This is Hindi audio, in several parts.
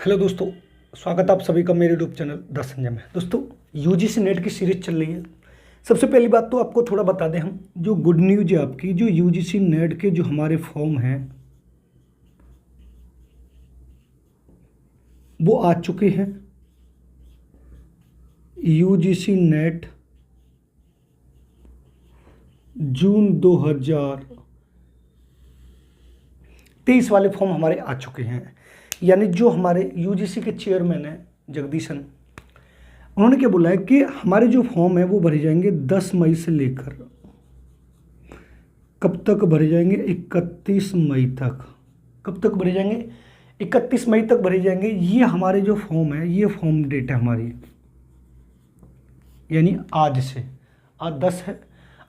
हेलो दोस्तों, स्वागत है आप सभी का मेरे यूट्यूब चैनल द संजय में। दोस्तों, यूजीसी नेट की सीरीज चल रही है। सबसे पहली बात तो आपको थोड़ा बता दें, हम जो गुड न्यूज है आपकी, जो यूजीसी नेट के जो हमारे फॉर्म हैं वो आ चुके हैं। यूजीसी नेट जून 2023 वाले फॉर्म हमारे आ चुके हैं। यानी जो हमारे यूजीसी के चेयरमैन हैं जगदीशन, उन्होंने क्या बोला है कि हमारे जो फॉर्म है वो भरे जाएंगे 10 मई से लेकर कब तक भरे जाएंगे, 31 मई तक। कब तक भरे जाएंगे? 31 मई तक भरे जाएंगे। ये हमारे जो फॉर्म है, ये फॉर्म डेट है हमारी, यानी आज से। आज 10 है,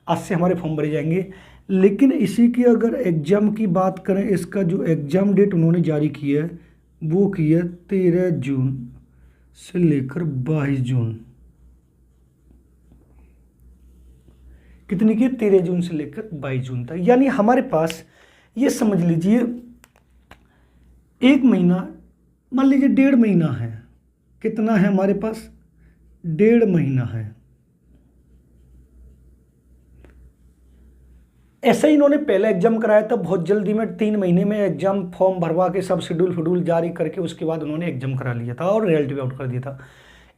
आज से हमारे फॉर्म भरे जाएंगे। लेकिन इसी की अगर एग्ज़ाम की बात करें, इसका जो एग्ज़ाम डेट उन्होंने जारी की है वो की है 13 जून से लेकर 22 जून। कितनी की? 13 जून से लेकर 22 जून तक। यानी हमारे पास ये समझ लीजिए 1 महीना, मान लीजिए 1.5 महीना है। कितना है हमारे पास? 1.5 महीना है। ऐसे ही इन्होंने पहले एग्जाम कराया था बहुत जल्दी में, 3 महीने में एग्जाम फॉर्म भरवा के सब शेड्यूल जारी करके उसके बाद उन्होंने एग्जाम करा लिया था और रिजल्ट भी आउट कर दिया था।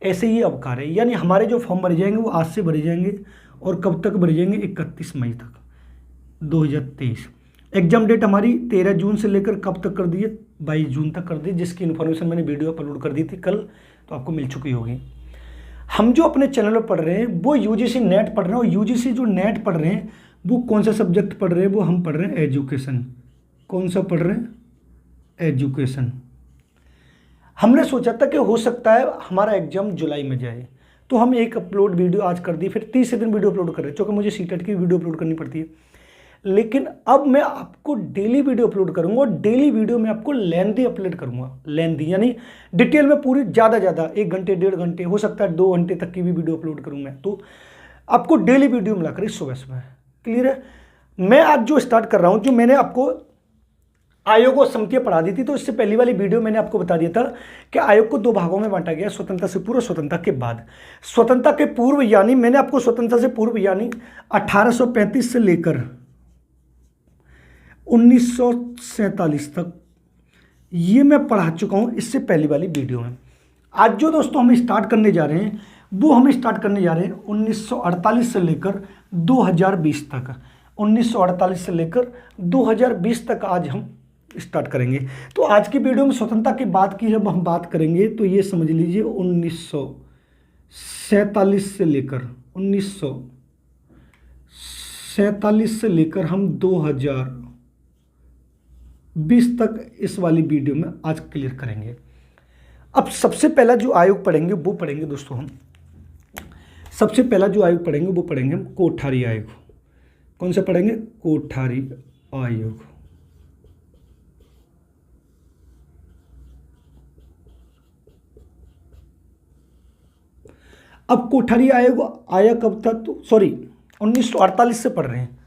ऐसे ही अब कार्य, यानी हमारे जो फॉर्म भरे जाएंगे वो आज से भरे जाएंगे। और कब तक भरे जाएंगे? 31 मई तक 2023। एग्जाम डेट हमारी 13 जून से लेकर कब तक कर दिए? 22 जून तक कर दी, जिसकी इन्फॉर्मेशन मैंने वीडियो अपलोड कर दी थी कल, तो आपको मिल चुकी होगी। हम जो अपने चैनल पर पढ़ रहे हैं वो यूजीसी नेट पढ़ रहे हैं, और यूजीसी जो नेट पढ़ रहे हैं वो कौन सा सब्जेक्ट पढ़ रहे हैं? वो हम पढ़ रहे हैं एजुकेशन। कौन सा पढ़ रहे हैं? एजुकेशन। हमने सोचा था कि हो सकता है हमारा एग्जाम जुलाई में जाए, तो हम एक अपलोड वीडियो आज कर दी, फिर 30 दिन वीडियो अपलोड कर रहे हैं, क्योंकि मुझे सीटेट की वीडियो अपलोड करनी पड़ती है। लेकिन अब मैं आपको डेली वीडियो अपलोड करूंगा, और डेली वीडियो में आपको लेंथी अपलोड करूंगा। लेंथी यानी डिटेल में पूरी, ज़्यादा 1 घंटे 1.5 घंटे, हो सकता है 2 घंटे तक की भी वीडियो अपलोड करूँ मैं। तो आपको डेली वीडियो मिलाकर इस सुबह। क्लियर है? मैं आज जो स्टार्ट कर रहा हूं, जो मैंने आपको आयोग और समितियां पढ़ा दी थी, तो इससे पहली वाली वीडियो मैंने आपको बता दिया था कि आयोग को 2 भागों में बांटा गया, स्वतंत्रता से पूर्व, स्वतंत्रता के बाद। स्वतंत्रता के पूर्व यानी मैंने आपको स्वतंत्रता से पूर्व यानी 1835 से लेकर 1947 तक ये मैं पढ़ा चुका हूं इससे पहली वाली वीडियो में। आज जो दोस्तों हम स्टार्ट करने जा रहे हैं वो हम स्टार्ट करने जा रहे हैं 1948 से लेकर 2020 तक। 1948 से लेकर 2020 तक आज हम स्टार्ट करेंगे। तो आज की वीडियो में स्वतंत्रता की बात की जब हम बात करेंगे तो ये समझ लीजिए 1947 से लेकर 1947 से लेकर हम 2020 तक इस वाली वीडियो में आज क्लियर करेंगे। अब सबसे पहला जो आयोग पढ़ेंगे वो पढ़ेंगे दोस्तों हम, सबसे पहला जो आयोग पढ़ेंगे वो पढ़ेंगे हम कोठारी आयोग। कौन सा पढ़ेंगे? कोठारी आयोग। अब कोठारी आयोग आया कब था? तो सॉरी 1948 से पढ़ रहे हैं,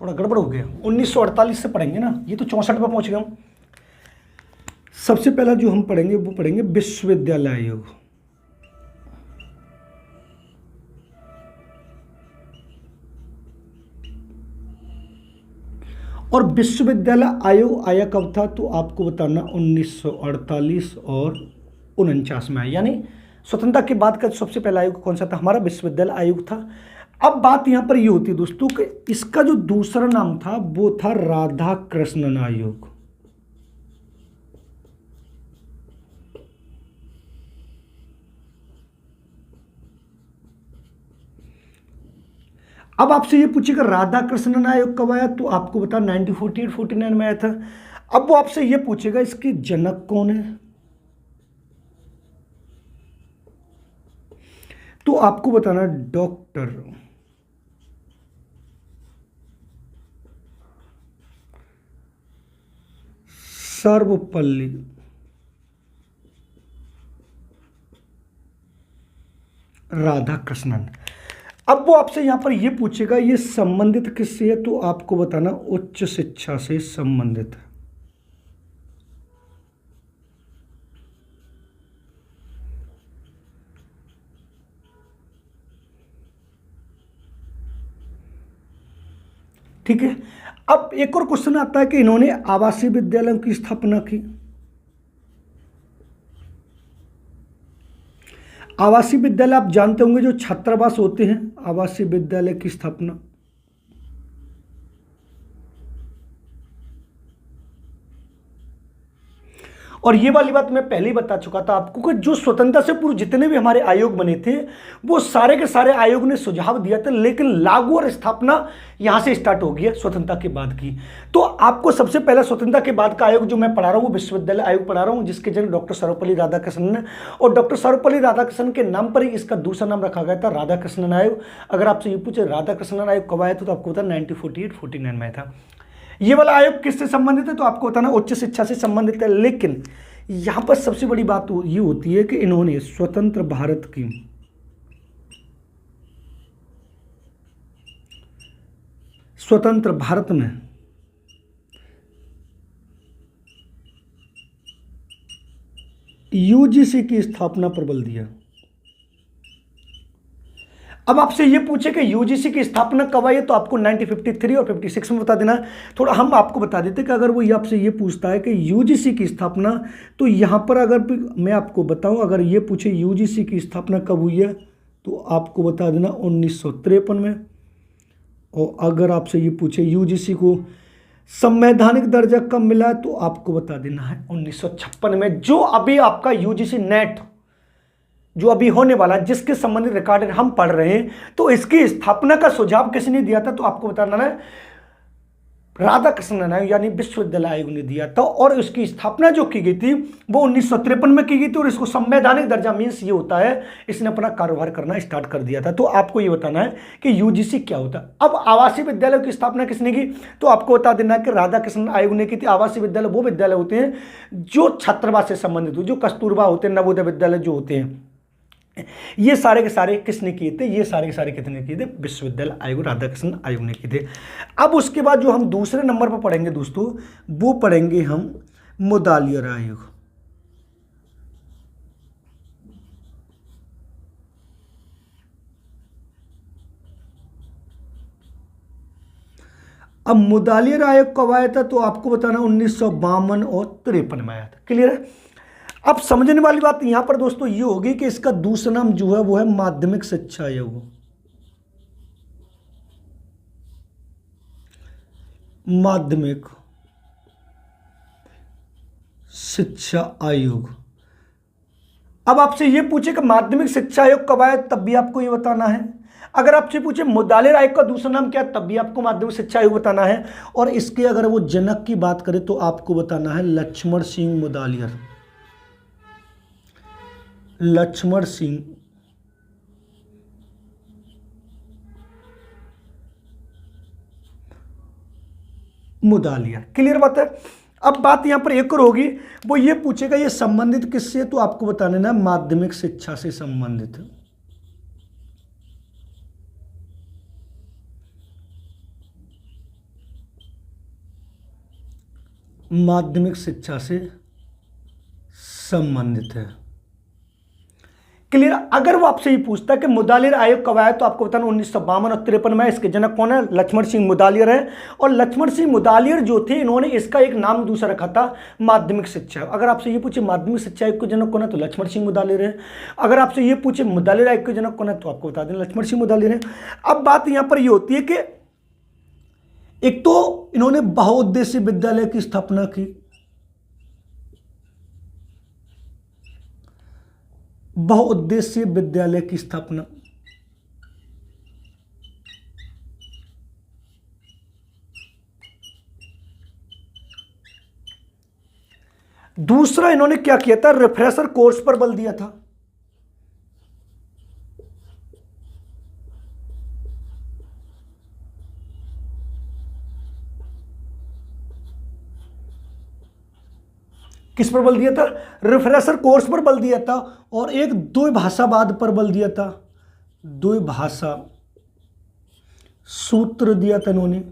थोड़ा गड़बड़ हो गया। 1948 से पढ़ेंगे ना, ये तो 64 पर पहुंच गए हम। सबसे पहला जो हम पढ़ेंगे वो पढ़ेंगे विश्वविद्यालय आयोग। और विश्वविद्यालय आयोग आया कब था? तो आपको बताना 1948 और 49 में आया। यानी स्वतंत्रता के बाद का सबसे पहला आयोग कौन सा था? हमारा विश्वविद्यालय आयोग था। अब बात यहां पर ये होती है दोस्तों कि इसका जो दूसरा नाम था वो था राधा कृष्णन आयोग। अब आपसे ये पूछेगा राधा कृष्णन आयोग कब आया, तो आपको बता 1948-49 में आया था। अब वो आपसे ये पूछेगा इसके जनक कौन है, तो आपको बताना डॉक्टर सर्वपल्ली राधाकृष्णन। अब वो आपसे यहां पर ये पूछेगा ये संबंधित किससे है, तो आपको बताना उच्च शिक्षा से संबंधित है। ठीक है। अब एक और क्वेश्चन आता है कि इन्होंने आवासीय विद्यालयों की स्थापना की। आवासीय विद्यालय आप जानते होंगे जो छात्रावास होते हैं, आवासीय विद्यालय की स्थापना। और ये वाली बात मैं पहले ही बता चुका था आपको कि जो स्वतंत्रता से पूर्व जितने भी हमारे आयोग बने थे वो सारे के सारे आयोग ने सुझाव दिया था, लेकिन लागू और स्थापना यहां से स्टार्ट हो गई है स्वतंत्रता के बाद की। तो आपको सबसे पहला स्वतंत्रता के बाद का आयोग जो मैं पढ़ा रहा हूं वो विश्वविद्यालय आयोग पढ़ा रहा हूं, जिसके जनक डॉक्टर सर्वपल्ली राधाकृष्णन है। और डॉक्टर सर्वपल्ली राधाकृष्णन के नाम पर ही इसका दूसरा नाम रखा गया था राधाकृष्णन आयोग। अगर आपसे ये पूछे राधाकृष्णन आयोग कब आया था तो आपको बता 1948-49 में था। ये वाला आयोग किससे संबंधित है तो आपको बताना उच्च शिक्षा से संबंधित है। लेकिन यहां पर सबसे बड़ी बात ये होती है कि इन्होंने स्वतंत्र भारत में यूजीसी की स्थापना पर बल दिया। अब आपसे ये पूछे कि यूजीसी की स्थापना कब आई है तो आपको 1953 और 56 में बता देना। थोड़ा हम आपको बता देते कि अगर वो ये आपसे ये पूछता है कि यूजीसी की स्थापना, तो यहां पर अगर मैं आपको बताऊं, अगर ये पूछे यूजीसी की स्थापना कब हुई है तो आपको बता देना 1953 में। और अगर आपसे ये पूछे यूजीसी को संवैधानिक दर्जा कब मिला तो आपको बता देना है 1956 में। जो अभी आपका यूजीसी नेट जो अभी होने वाला जिसके संबंधित रिकॉर्ड हम पढ़ रहे हैं, तो इसकी स्थापना का सुझाव किसने दिया था तो आपको बताना है राधाकृष्णन आयोग यानी विश्वविद्यालय आयोग ने दिया था। और उसकी स्थापना जो की गई थी वो 1953 में की गई थी। और इसको संवैधानिक दर्जा मीन्स ये होता है इसने अपना कारोबार करना स्टार्ट कर दिया था। तो आपको ये बताना है कि यूजीसी क्या होता है। अब आवासीय विद्यालय की स्थापना किसने की तो आपको बता देना है कि राधाकृष्णन आयोग ने की थी। आवासीय विद्यालय वो विद्यालय होते हैं जो छात्रावास से संबंधित हो, जो कस्तूरबा होते हैं, नवोदय विद्यालय जो होते हैं, ये सारे के सारे किसने किए थे, ये सारे के सारे कितने किए थे विश्वविद्यालय आयोग राधाकृष्णन आयोग ने किए थे। अब उसके बाद जो हम दूसरे नंबर पर पढ़ेंगे दोस्तों वो पढ़ेंगे हम मुदालियर आयोग। अब मुदालियर आयोग कब आया था तो आपको बताना 1952 और 53 में आया था। क्लियर है। अब समझने वाली बात यहां पर दोस्तों ये होगी कि इसका दूसरा नाम जो है वो है माध्यमिक शिक्षा आयोग। माध्यमिक शिक्षा आयोग। अब आपसे ये पूछे कि माध्यमिक शिक्षा आयोग कब आया तब भी आपको ये बताना है। अगर आपसे पूछे मुदालियर आयोग का दूसरा नाम क्या तब भी आपको माध्यमिक शिक्षा आयोग बताना है। और इसके अगर वो जनक की बात करें तो आपको बताना है लक्ष्मण सिंह मुदालियर। लक्ष्मण सिंह मुदालियर। क्लियर बात है। अब बात यहां पर एक और होगी, वो ये पूछेगा ये संबंधित किससे तो आपको बताने ना माध्यमिक शिक्षा से संबंधित है। माध्यमिक शिक्षा से संबंधित है। क्लियर। अगर वो आपसे ये पूछता है कि मुदालियर आयोग कब आया तो आपको बताना 1952 और 53 में। इसके जनक कौन है लक्ष्मण सिंह मुदालियर है। और लक्ष्मण सिंह मुदालियर जो थे इन्होंने इसका एक नाम दूसरा रखा था माध्यमिक शिक्षा। अगर आपसे ये पूछे माध्यमिक शिक्षा आयोग के जनक कौन है तो लक्ष्मण सिंह मुदालियर है। अगर आपसे ये पूछे मुदालियर आयोग के जनक कौन है तो आपको बता देना लक्ष्मण सिंह मुदालियर है। अब बात यहां पर ये होती है कि एक तो इन्होंने बहुउद्देशीय विद्यालय की स्थापना की, बहुउद्देशीय विद्यालय की स्थापना। दूसरा इन्होंने क्या किया था रिफ्रेशर कोर्स पर बल दिया था। किस पर बल दिया था रिफ्रेशर कोर्स पर बल दिया था। और एक द्विभाषावाद पर बल दिया था, द्विभाषा सूत्र दिया था इन्होंने।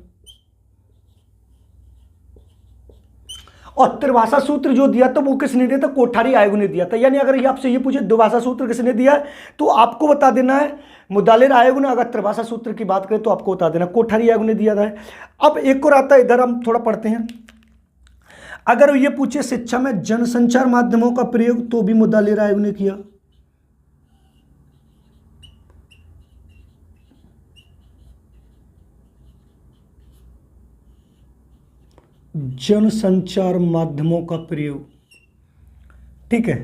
और त्रिभाषा सूत्र जो दिया था वो किसने दिया था? कोठारी आयोग ने दिया था। यानी अगर ये आपसे ये पूछे द्विभाषा सूत्र किसने दिया है तो आपको बता देना है मुदालिर आयोग ने। अगर त्रिभाषा सूत्र की बात करें तो आपको बता देना कोठारी आयोग ने दिया था। अब एक और आता है, इधर हम थोड़ा पढ़ते हैं। अगर ये पूछे शिक्षा में जनसंचार माध्यमों का प्रयोग तो भी मुदालिर आयोग ने किया। जनसंचार माध्यमों का प्रयोग, ठीक है।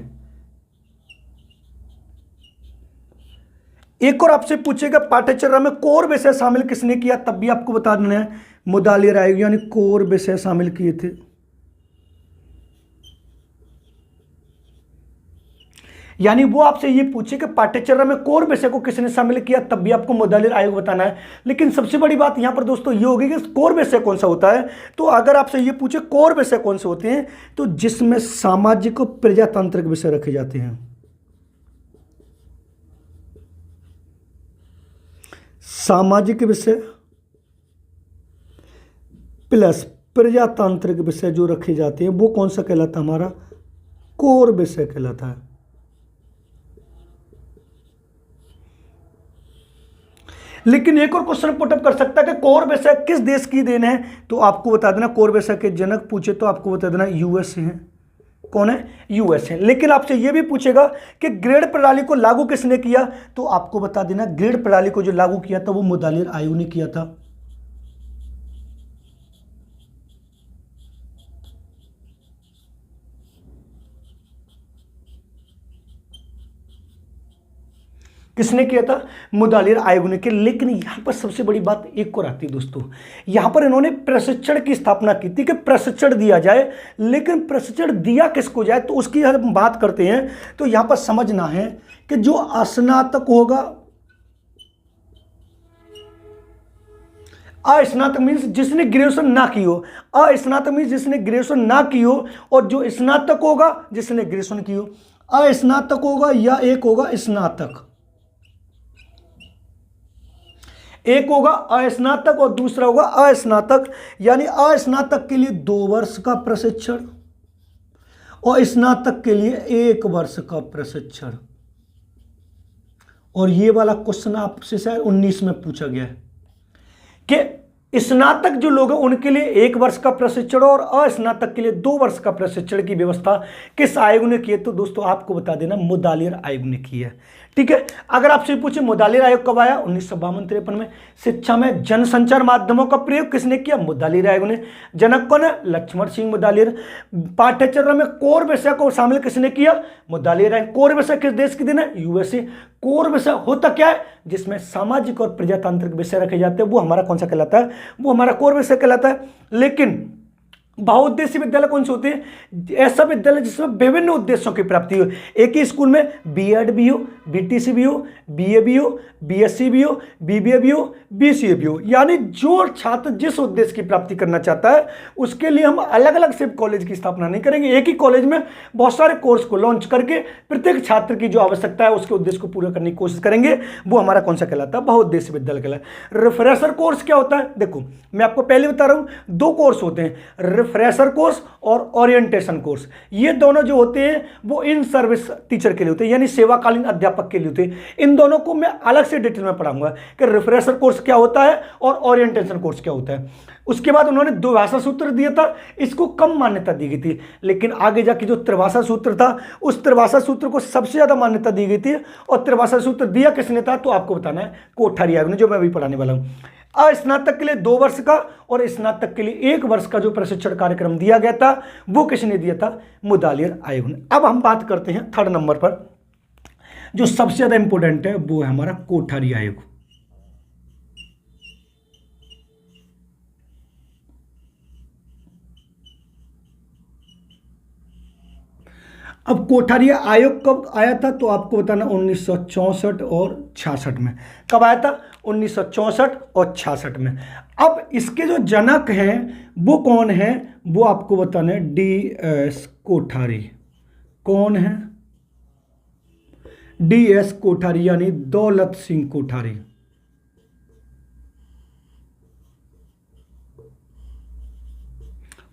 एक और आपसे पूछेगा पाठ्यचर्या में कोर विषय शामिल किसने किया, तब भी आपको बता देना है मुदालिर आयोग, यानी कोर विषय शामिल किए थे। यानी वो आपसे ये पूछे कि पाठ्यचर्या में कोर विषय को किसने शामिल किया, तब भी आपको मुदालिर आयोग बताना है। लेकिन सबसे बड़ी बात यहां पर दोस्तों ये होगी कि कोर विषय कौन सा होता है। तो अगर आपसे ये पूछे कोर विषय कौन से होते हैं, तो जिसमें सामाजिक और प्रजातांत्रिक विषय रखे जाते हैं। सामाजिक विषय प्लस प्रजातांत्रिक विषय जो रखे जाते हैं वो कौन सा कहलाता है? हमारा कोर विषय कहलाता है। लेकिन एक और क्वेश्चन पुटअप कर सकता है कि कोर विषय किस देश की देन है, तो आपको बता देना कोर विषय के जनक पूछे तो आपको बता देना यूएसए हैं। कौन है? यूएसए। लेकिन आपसे यह भी पूछेगा कि ग्रेड प्रणाली को लागू किसने किया, तो आपको बता देना ग्रेड प्रणाली को जो लागू किया था वो मुदालिर आयोग ने किया था। किसने किया था? मुदालिर आयोग ने किया। लेकिन यहां पर सबसे बड़ी बात एक और आती है दोस्तों, यहां पर इन्होंने प्रशिक्षण की स्थापना की थी कि प्रशिक्षण दिया जाए, लेकिन प्रशिक्षण दिया किसको जाए, तो उसकी हम बात करते हैं। तो यहां पर समझना है कि जो स्नातक होगा, अस्नातक मीन्स जिसने ग्रेजुएशन ना की हो, अस्नातक मीन्स जिसने ग्रेजुएशन ना की हो, और जो स्नातक होगा जिसने ग्रेजुएशन की हो। अस्नातक होगा या एक होगा स्नातक, एक होगा अस्नातक और दूसरा होगा अस्नातक। यानी अस्नातक के लिए 2 वर्ष का प्रशिक्षण और स्नातक के लिए 1 वर्ष का प्रशिक्षण। और ये वाला क्वेश्चन आपसे शायद 19 में पूछा गया है कि स्नातक जो लोग हैं उनके लिए 1 वर्ष का प्रशिक्षण और अस्नातक के लिए 2 वर्ष का प्रशिक्षण की व्यवस्था किस आयोग ने की है, तो दोस्तों आपको बता देना मुदालिर आयोग ने की है। ठीक है। अगर आपसे पूछे मुदालिर आयोग कब आया, 1952-53 में। शिक्षा में जनसंचार माध्यमों का प्रयोग किसने किया, मुदालिर आयोग ने। जनक कौन है, लक्ष्मण सिंह मुदालिर। पाठ्यचर्या में कोर विषय को शामिल किसने किया, मुदालिर आयोग। कोर विषय किस देश की देन है, यूएसए। कोर विषय होता क्या है, जिसमें सामाजिक और प्रजातांत्रिक विषय रखे जाते हैं, वो हमारा कौन सा कहलाता है, वो हमारा कोर विषय कहलाता है। लेकिन बहुउद्देशीय विद्यालय कौन से होते हैं, ऐसा विद्यालय जिसमें विभिन्न उद्देश्यों की प्राप्ति हो। एक ही स्कूल में बीएड भी हो, बीटीसी भी हो, बीए भी हो, बीएससी भी हो, बीबीए भी हो, बीसीए भी हो। यानी जो छात्र जिस उद्देश्य की प्राप्ति करना चाहता है उसके लिए हम अलग अलग सिर्फ कॉलेज की स्थापना नहीं करेंगे, एक ही कॉलेज में बहुत सारे कोर्स को लॉन्च करके प्रत्येक छात्र की जो आवश्यकता है उसके उद्देश्य को पूरा करने की कोशिश करेंगे। वो हमारा कौन सा कहलाता है, बहुउद्देशीय विद्यालय कहलाता है। रिफ्रेशर कोर्स क्या होता है, देखो मैं आपको पहले बता रहा हूं, 2 कोर्स होते हैं, रिफ्रेशर कोर्स और ओरिएंटेशन कोर्स। ये दोनों जो होते हैं वो इन सर्विस टीचर के लिए होते हैं, यानी सेवाकालीन अध्यापक के लिए होते हैं। इन दोनों को मैं अलग से डिटेल में पढ़ाऊंगा कि रिफ्रेशर कोर्स क्या होता है और ओरिएंटेशन कोर्स क्या होता है। उसके बाद उन्होंने द्विभाषा सूत्र दिया था, इसको कम मान्यता दी गई थी। लेकिन आगे जाके जो त्रिभाषा सूत्र था, उस त्रिभाषा सूत्र को सबसे ज्यादा मान्यता दी गई थी। और त्रिभाषा सूत्र दिया किसने था, तो आपको बताना है कोठारी आयोग ने, जो मैं अभी पढ़ाने वाला हूं। स्नातक के लिए 2 वर्ष का और स्नातक के लिए 1 वर्ष का जो प्रशिक्षण कार्यक्रम दिया गया था वो किसने दिया था, मुदालिर आयोग ने। अब हम बात करते हैं 3rd नंबर पर, जो सबसे ज्यादा इंपॉर्टेंट है, वो है हमारा कोठारी आयोग। अब कोठारी आयोग कब आया था, तो आपको बताना 1964 और 66 में। कब आया था, 1964 और 66 में। अब इसके जो जनक हैं वो कौन है, वो आपको बताना है DS कोठारी। कौन है, DS कोठारी, यानी दौलत सिंह कोठारी।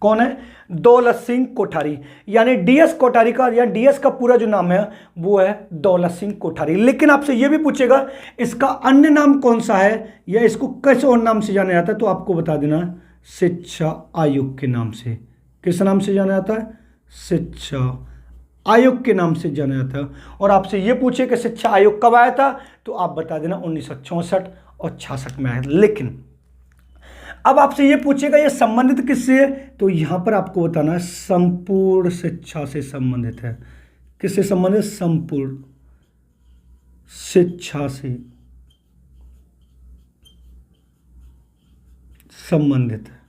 कौन है? दौलत सिंह कोठारी, यानी डीएस कोठारी का या डीएस का पूरा जो नाम है वो है दौलत सिंह कोठारी। लेकिन आपसे ये भी पूछेगा इसका अन्य नाम कौन सा है या इसको किस और नाम से जाना जाता है, तो आपको बता देना शिक्षा आयोग के नाम से। किस नाम से जाना जाता है? शिक्षा आयोग के नाम से जाना जाता है। और आपसे ये पूछे कि शिक्षा आयोग कब आया था, तो आप बता देना 1964 और 66 में आया। लेकिन अब आपसे ये पूछेगा ये संबंधित किससे है, तो यहां पर आपको बताना है संपूर्ण शिक्षा से संबंधित है। किससे संबंधित? संपूर्ण शिक्षा से संबंधित है।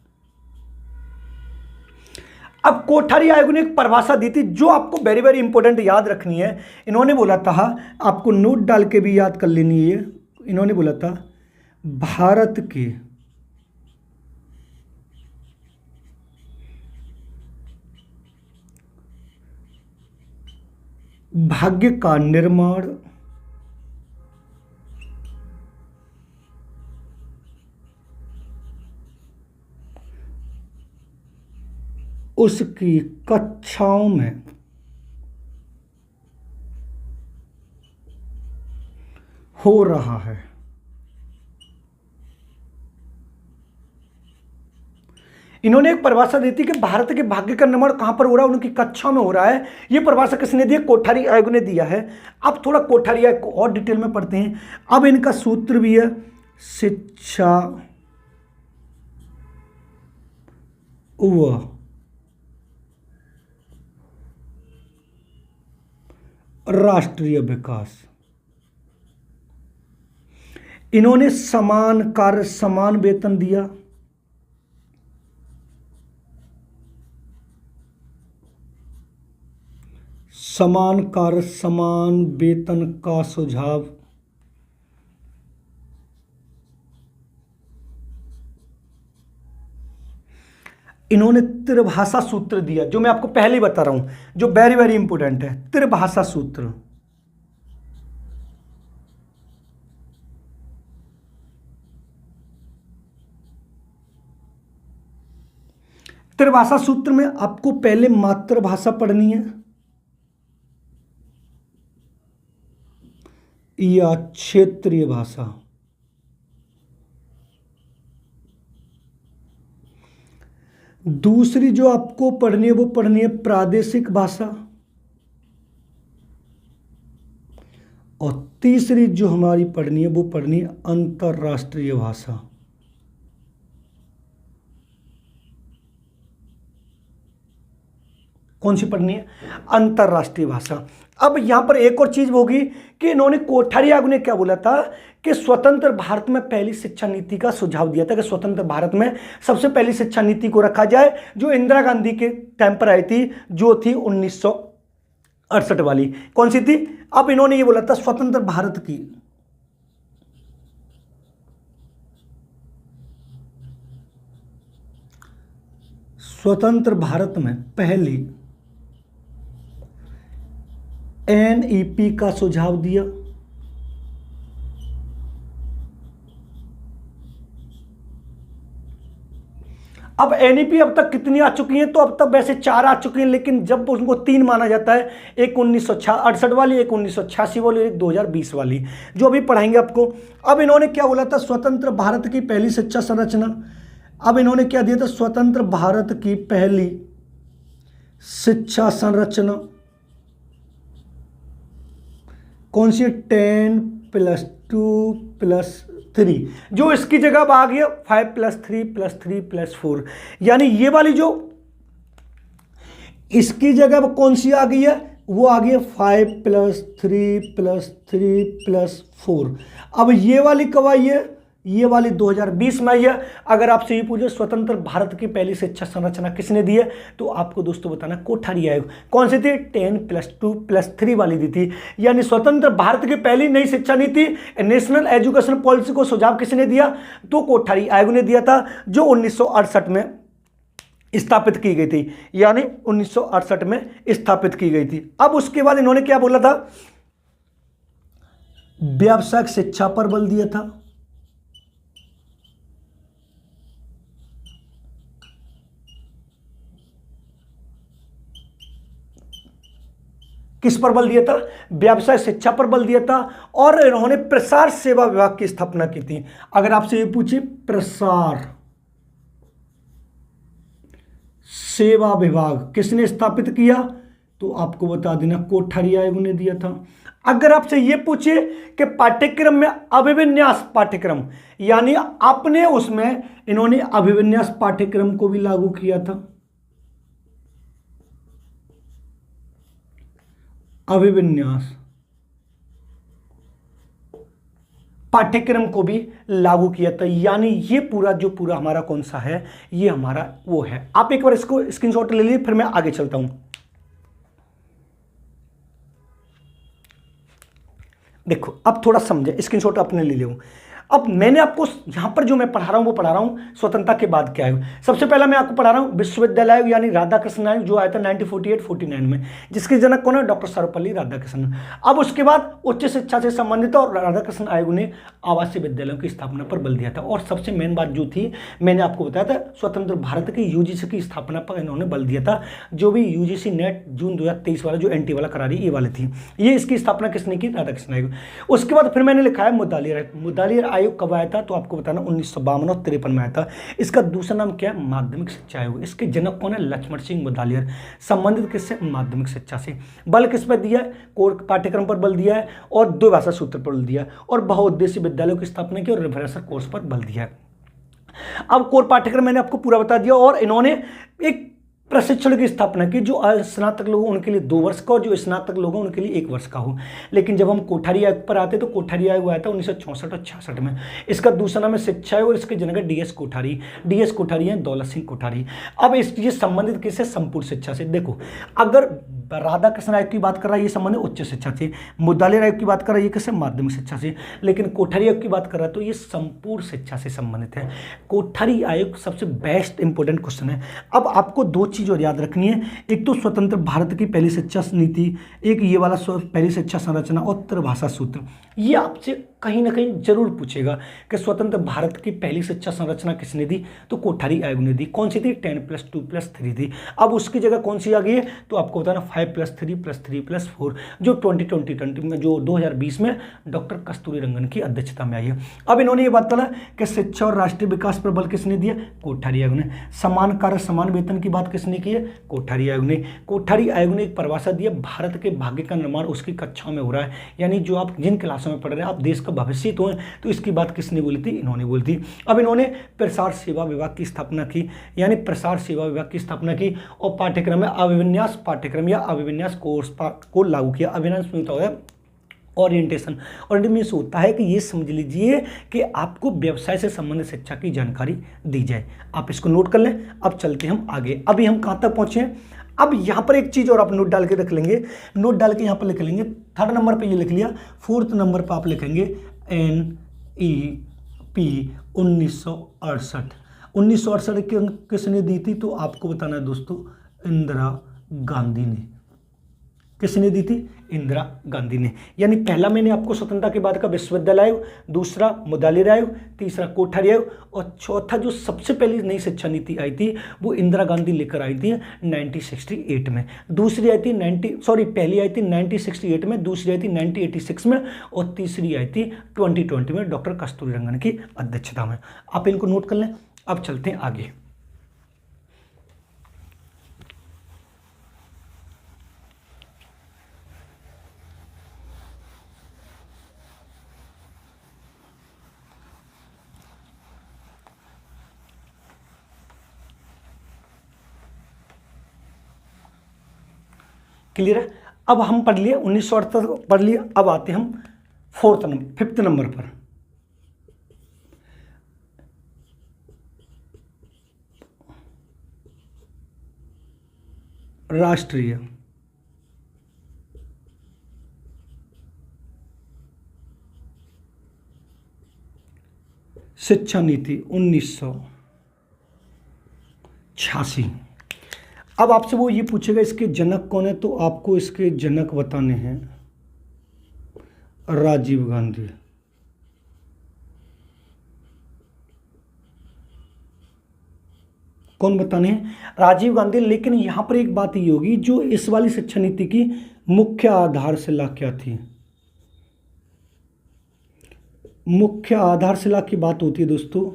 अब कोठारी आयोग ने एक परिभाषा दी थी जो आपको वेरी वेरी इंपॉर्टेंट याद रखनी है। इन्होंने बोला था, आपको नोट डाल के भी याद कर लेनी है। इन्होंने बोला था भारत के भाग्य का निर्माण उसकी कक्षाओं में हो रहा है। इन्होंने एक परिभाषा दी थी कि भारत के भाग्य का निर्माण कहां पर हो रहा है, उनकी कक्षाओं में हो रहा है। यह परिभाषा किसने दी है? कोठारी आयोग ने दिया है। अब थोड़ा कोठारी आयोग को और डिटेल में पढ़ते हैं। अब इनका सूत्र भी है शिक्षा व राष्ट्रीय विकास। इन्होंने समान कार्य समान वेतन दिया। समान कार्य समान वेतन का सुझाव इन्होंने त्रिभाषा सूत्र दिया, जो मैं आपको पहले ही बता रहा हूं, जो वेरी वेरी इंपॉर्टेंट है। त्रिभाषा सूत्र, त्रिभाषा सूत्र में आपको पहले मातृभाषा पढ़नी है या क्षेत्रीय भाषा, दूसरी जो आपको पढ़नी है वो पढ़नी है प्रादेशिक भाषा, और तीसरी जो हमारी पढ़नी है वो पढ़नी है अंतर्राष्ट्रीय भाषा। कौन सी पढ़नी है? अंतर्राष्ट्रीय भाषा। अब यहां पर एक और चीज होगी कि इन्होंने कोठारी आयोग ने क्या बोला था कि स्वतंत्र भारत में पहली शिक्षा नीति का सुझाव दिया था कि स्वतंत्र भारत में सबसे पहली शिक्षा नीति को रखा जाए, जो इंदिरा गांधी के टाइम पर आई थी, जो थी 1968 वाली। कौन सी थी? अब इन्होंने ये बोला था स्वतंत्र भारत की स्वतंत्र भारत में पहली एनईपी का सुझाव दिया। अब एनईपी अब तक कितनी आ चुकी हैं? तो अब तक वैसे 4 आ चुकी हैं, लेकिन जब उनको 3 माना जाता है, एक 1968 वाली, एक 1986 वाली, एक 2020 वाली, जो अभी पढ़ाएंगे आपको। अब इन्होंने क्या बोला था? स्वतंत्र भारत की पहली शिक्षा संरचना। अब इन्होंने क्या दिया था? स्वतंत्र भारत की पहली शिक्षा संरचना कौन सी? 10+2+3, जो इसकी जगह अब आ गया 5+3+3+4, यानी ये वाली जो इसकी जगह अब कौन सी आ गई है? वो आ गई है 5+3+3+4। अब ये वाली कब आई है? ये वाली 2020 में आई है। अगर आपसे ये पूछे स्वतंत्र भारत की पहली शिक्षा संरचना किसने दी है, तो आपको दोस्तों बताना कोठारी आयोग। कौन सी थी? 10+2+3 वाली दी थी। यानी स्वतंत्र भारत की पहली नई शिक्षा नीति, नेशनल एजुकेशन पॉलिसी को सुझाव किसने दिया? तो कोठारी आयोग ने दिया था, जो 1968 में स्थापित की गई थी, यानी 1968 में स्थापित की गई थी। अब उसके बाद इन्होंने क्या बोला था? व्यावसायिक शिक्षा पर बल दिया था। किस पर बल दिया था? व्यवसाय शिक्षा पर बल दिया था। और इन्होंने प्रसार सेवा विभाग की स्थापना की थी। अगर आपसे ये पूछे प्रसार सेवा विभाग किसने स्थापित किया, तो आपको बता देना कोठारी आयोग ने दिया था। अगर आपसे यह पूछे कि पाठ्यक्रम में अभिविन्यास पाठ्यक्रम, यानी अपने उसमें इन्होंने अभिविन्यास पाठ्यक्रम को भी लागू किया था। अभिविन्यास पाठ्यक्रम को भी लागू किया था। यानी ये पूरा जो पूरा हमारा कौन सा है, ये हमारा वो है। आप एक बार इसको स्क्रीनशॉट ले लीजिए, फिर मैं आगे चलता हूं। देखो अब थोड़ा समझे, स्क्रीनशॉट अपने ले लूं। अब मैंने आपको यहां पर जो मैं पढ़ा रहा हूं वो पढ़ा रहा हूं स्वतंत्रता के बाद क्या आयोग। सबसे पहला मैं आपको पढ़ा रहा हूं विश्वविद्यालय आयोग, यानी राधाकृष्ण आयोग, जो आया था 1948-49 में, जिसके जनक कौन है? डॉक्टर सर्वपल्ली राधाकृष्णन। अब उसके बाद उच्च शिक्षा से संबंधित और राधाकृष्ण आयोग ने आवासीय विद्यालयों की स्थापना पर बल दिया था। और सबसे मेन बात जो थी, मैंने आपको बताया था, स्वतंत्र भारत की यूजीसी की स्थापना पर इन्होंने बल दिया था। जो भी यूजीसी नेट जून 2023 वाला जो एनटी वाला करा रही है, ये वाली थी, ये इसकी स्थापना किसने की? राधाकृष्ण आयोग। उसके बाद फिर मैंने लिखा है मुदालियर आयोग। मुदालियर आयोग कब आया था? तो आपको बताना 1952 और 53 में आया था। इसका दूसरा नाम क्या है? माध्यमिक शिक्षा आयोग। इसके जनक कौन है? लक्ष्मण सिंह मुदालियर। संबंधित किससे? माध्यमिक शिक्षा से। बल किस पर दिया है? कोर पाठ्यक्रम पर बल दिया है, और द्विभाषा सूत्र पर बल दिया है, और बहुउद्देशीय विद्यालयों की स्थापना की, और रिफ्रेशर कोर्स पर बल दिया है। अब कोर पाठ्यक्रम मैंने आपको पूरा बता दिया, और इन्होंने एक प्रशिक्षण की स्थापना की, जो स्नातक लोग उनके लिए 2 वर्ष का, और जो स्नातक लोग हैं उनके लिए 1 वर्ष का हो। लेकिन जब हम कोठारी आयोग पर आते तो कोठारी आयोग आया था 1964 और 66 में। इसका दूसरा नाम है शिक्षा आयोग, और इसके जनक है डीएस कोठारी। डीएस कोठारी हैं दौलत सिंह कोठारी। अब ये संबंधित किससे? संपूर्ण शिक्षा से। देखो, अगर राधाकृष्ण आयोग की बात कर रहा है, ये संबंधित उच्च शिक्षा से। मुदालियर आयोग की बात कर रहा है, ये किससे? माध्यमिक शिक्षा से। लेकिन कोठारी आयोग की बात कर रहा है तो ये संपूर्ण शिक्षा से संबंधित है। कोठारी आयोग सबसे बेस्ट इंपॉर्टेंट क्वेश्चन है। अब आपको 2 चीज और याद रखनी है, एक तो स्वतंत्र भारत की पहली शिक्षा नीति, एक ये वाला पहली शिक्षा संरचना और त्रिभाषा सूत्र। ये आपसे कहीं ना कहीं जरूर पूछेगा कि स्वतंत्र भारत की पहली शिक्षा संरचना किसने दी? तो कोठारी आयोग ने दी। कौन सी थी? 10+2+3 थी। अब उसकी जगह कौन सी आ गई है? तो आपको बताना 5+3+3+4, जो 2020 में, जो 2020 में डॉक्टर कस्तूरी रंगन की अध्यक्षता में आई है। अब इन्होंने ये बात बोला कि शिक्षा और राष्ट्रीय विकास पर बल किसने दिया? कोठारी आयोग ने। समान कार्य समान वेतन की बात किसने की है? कोठारी आयोग ने। कोठारी आयोग ने एक परिभाषा दी है, भारत के भाग्य का निर्माण उसकी कक्षाओं में हो रहा है। यानी जो आप जिन क्लासों में पढ़ रहे हैं, आप देश का भविष्य तो हैं, तो इसकी बात किसने बोली थी? इन्होंने बोली थी। अब इन्होंने प्रसार सेवा विभाग की स्थापना की, यानी प्रसार सेवा विभाग की स्थापना की, और पाठ्यक्रम में अभिविन्यास पाठ्यक्रम या अभिविन्यास कोर्स को लागू किया। अभिविन्यास में होता है ओरिएंटेशन। ओरिएंटेशन होता है कि ये समझ लीजिए कि आपको व्यवसाय से संबंधित शिक्षा की जानकारी दी जाए। आप इसको नोट कर लें। अब चलते हम आगे। अभी हम कहाँ तक पहुँचे हैं? अब यहाँ पर एक चीज़ और आप नोट डाल के रख लेंगे। नोट डाल के यहाँ पर लिख लेंगे, 3rd नंबर पे ये लिख लिया, 4th नंबर पर आप लिखेंगे NEP 1968। 1968 किसने दी थी? तो आपको बताना है दोस्तों, इंदिरा गांधी ने। किसने दी थी? इंदिरा गांधी ने। यानी पहला मैंने आपको स्वतंत्रता के बाद का विश्वविद्यालय आयोग, दूसरा मुदालियर आयोग, तीसरा कोठारी आयोग, और चौथा जो सबसे पहली नई शिक्षा नीति आई थी वो इंदिरा गांधी लेकर आई थी 1968 में। दूसरी आई थी पहली आई थी 1968 में, दूसरी आई थी 1986 में, और तीसरी आई थी 2020 में डॉक्टर कस्तूरी रंगन की अध्यक्षता में। आप इनको नोट कर लें। अब चलते हैं आगे। क्लियर है? अब हम पढ़ लिए 1968 पढ़ लिए। अब आते हम 5th नंबर पर। राष्ट्रीय शिक्षा नीति 1986। अब आपसे वो ये पूछेगा इसके जनक कौन है, तो आपको इसके जनक बताने हैं राजीव गांधी। कौन बताने हैं? राजीव गांधी। लेकिन यहां पर एक बात ये होगी, जो इस वाली शिक्षा नीति की मुख्य आधारशिला क्या थी? मुख्य आधारशिला की बात होती है दोस्तों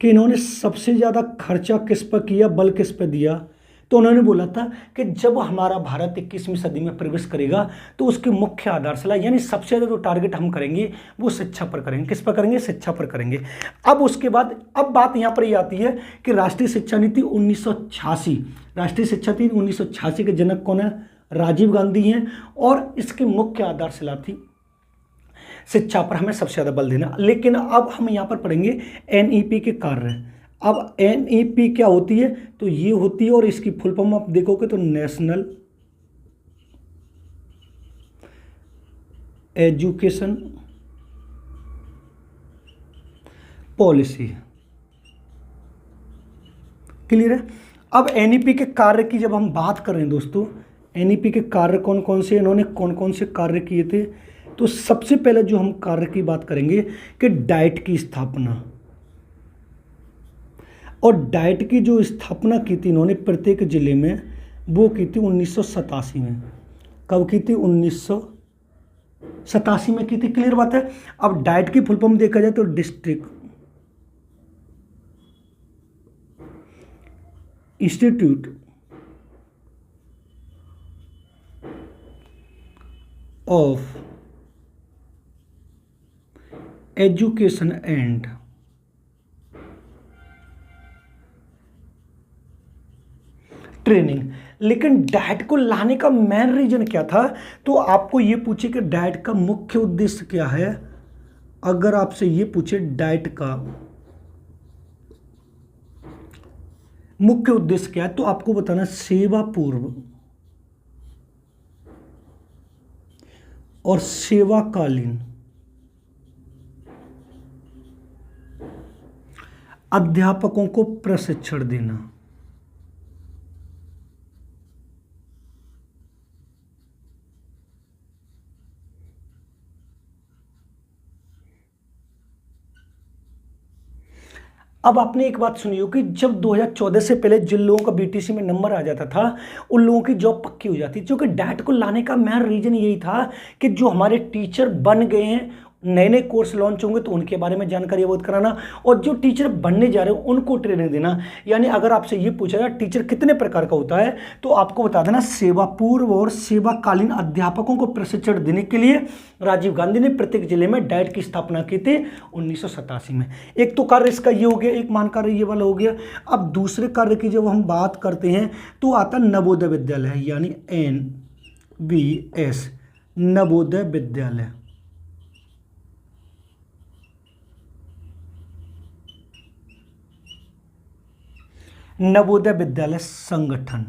कि इन्होंने सबसे ज़्यादा खर्चा किस पर किया, बल किस पर दिया? तो उन्होंने बोला था कि जब हमारा भारत 21वीं सदी में प्रवेश करेगा तो उसकी मुख्य आधारशिला यानी सबसे ज़्यादा जो टारगेट हम करेंगे वो शिक्षा पर करेंगे। किस पर करेंगे? शिक्षा पर करेंगे। अब उसके बाद अब बात यहाँ पर ये आती है कि राष्ट्रीय शिक्षा नीति 1986, राष्ट्रीय शिक्षा नीति 1986 के जनक कौन है? राजीव गांधी हैं, और इसकी मुख्य आधारशिला थी शिक्षा पर हमें सबसे ज़्यादा बल देना। लेकिन अब हम यहाँ पर पढ़ेंगे एनईपी के कार्य। अब एनईपी क्या होती है? तो ये होती है, और इसकी फुल फॉर्म आप देखोगे तो नेशनल एजुकेशन पॉलिसी। क्लियर है? अब एनईपी के कार्य की जब हम बात कर रहे हैं दोस्तों, एनईपी के कार्य कौन कौन से, इन्होंने कौन कौन से कार्य किए थे? तो सबसे पहले जो हम कार्य की बात करेंगे कि डाइट की स्थापना, और डाइट की जो स्थापना की थी इन्होंने प्रत्येक जिले में, वो की थी 1987 में। कब की थी? 1987 में की थी। क्लियर बात है? अब डाइट की फुल फॉर्म देखा जाए तो district institute of education and training. लेकिन डाइट को लाने का मेन रीजन क्या था? तो आपको ये पूछे कि डाइट का मुख्य उद्देश्य क्या है, अगर आपसे ये पूछे डाइट का मुख्य उद्देश्य क्या है, तो आपको बताना सेवा पूर्व और सेवाकालीन अध्यापकों को प्रशिक्षण देना। अब आपने एक बात सुनी हो कि जब 2014 से पहले जिन लोगों का बीटीसी में नंबर आ जाता था उन लोगों की जॉब पक्की हो जाती, क्योंकि डाइट को लाने का मेन रीजन यही था कि जो हमारे टीचर बन गए हैं, नए नए कोर्स लॉन्च होंगे तो उनके बारे में जानकारी अवगत कराना, और जो टीचर बनने जा रहे हैं उनको ट्रेनिंग देना। यानी अगर आपसे ये पूछा जाए टीचर कितने प्रकार का होता है, तो आपको बता देना सेवा पूर्व और सेवाकालीन अध्यापकों को प्रशिक्षण देने के लिए राजीव गांधी ने प्रत्येक जिले में डाइट की स्थापना की थी 1987 में। एक तो कार्य इसका ये हो गया, एक मान कार्य ये वाला हो गया। अब दूसरे कार्य की जब हम बात करते हैं तो आता नवोदय विद्यालय, यानी NVS नवोदय विद्यालय। नवोदय विद्यालय संगठन,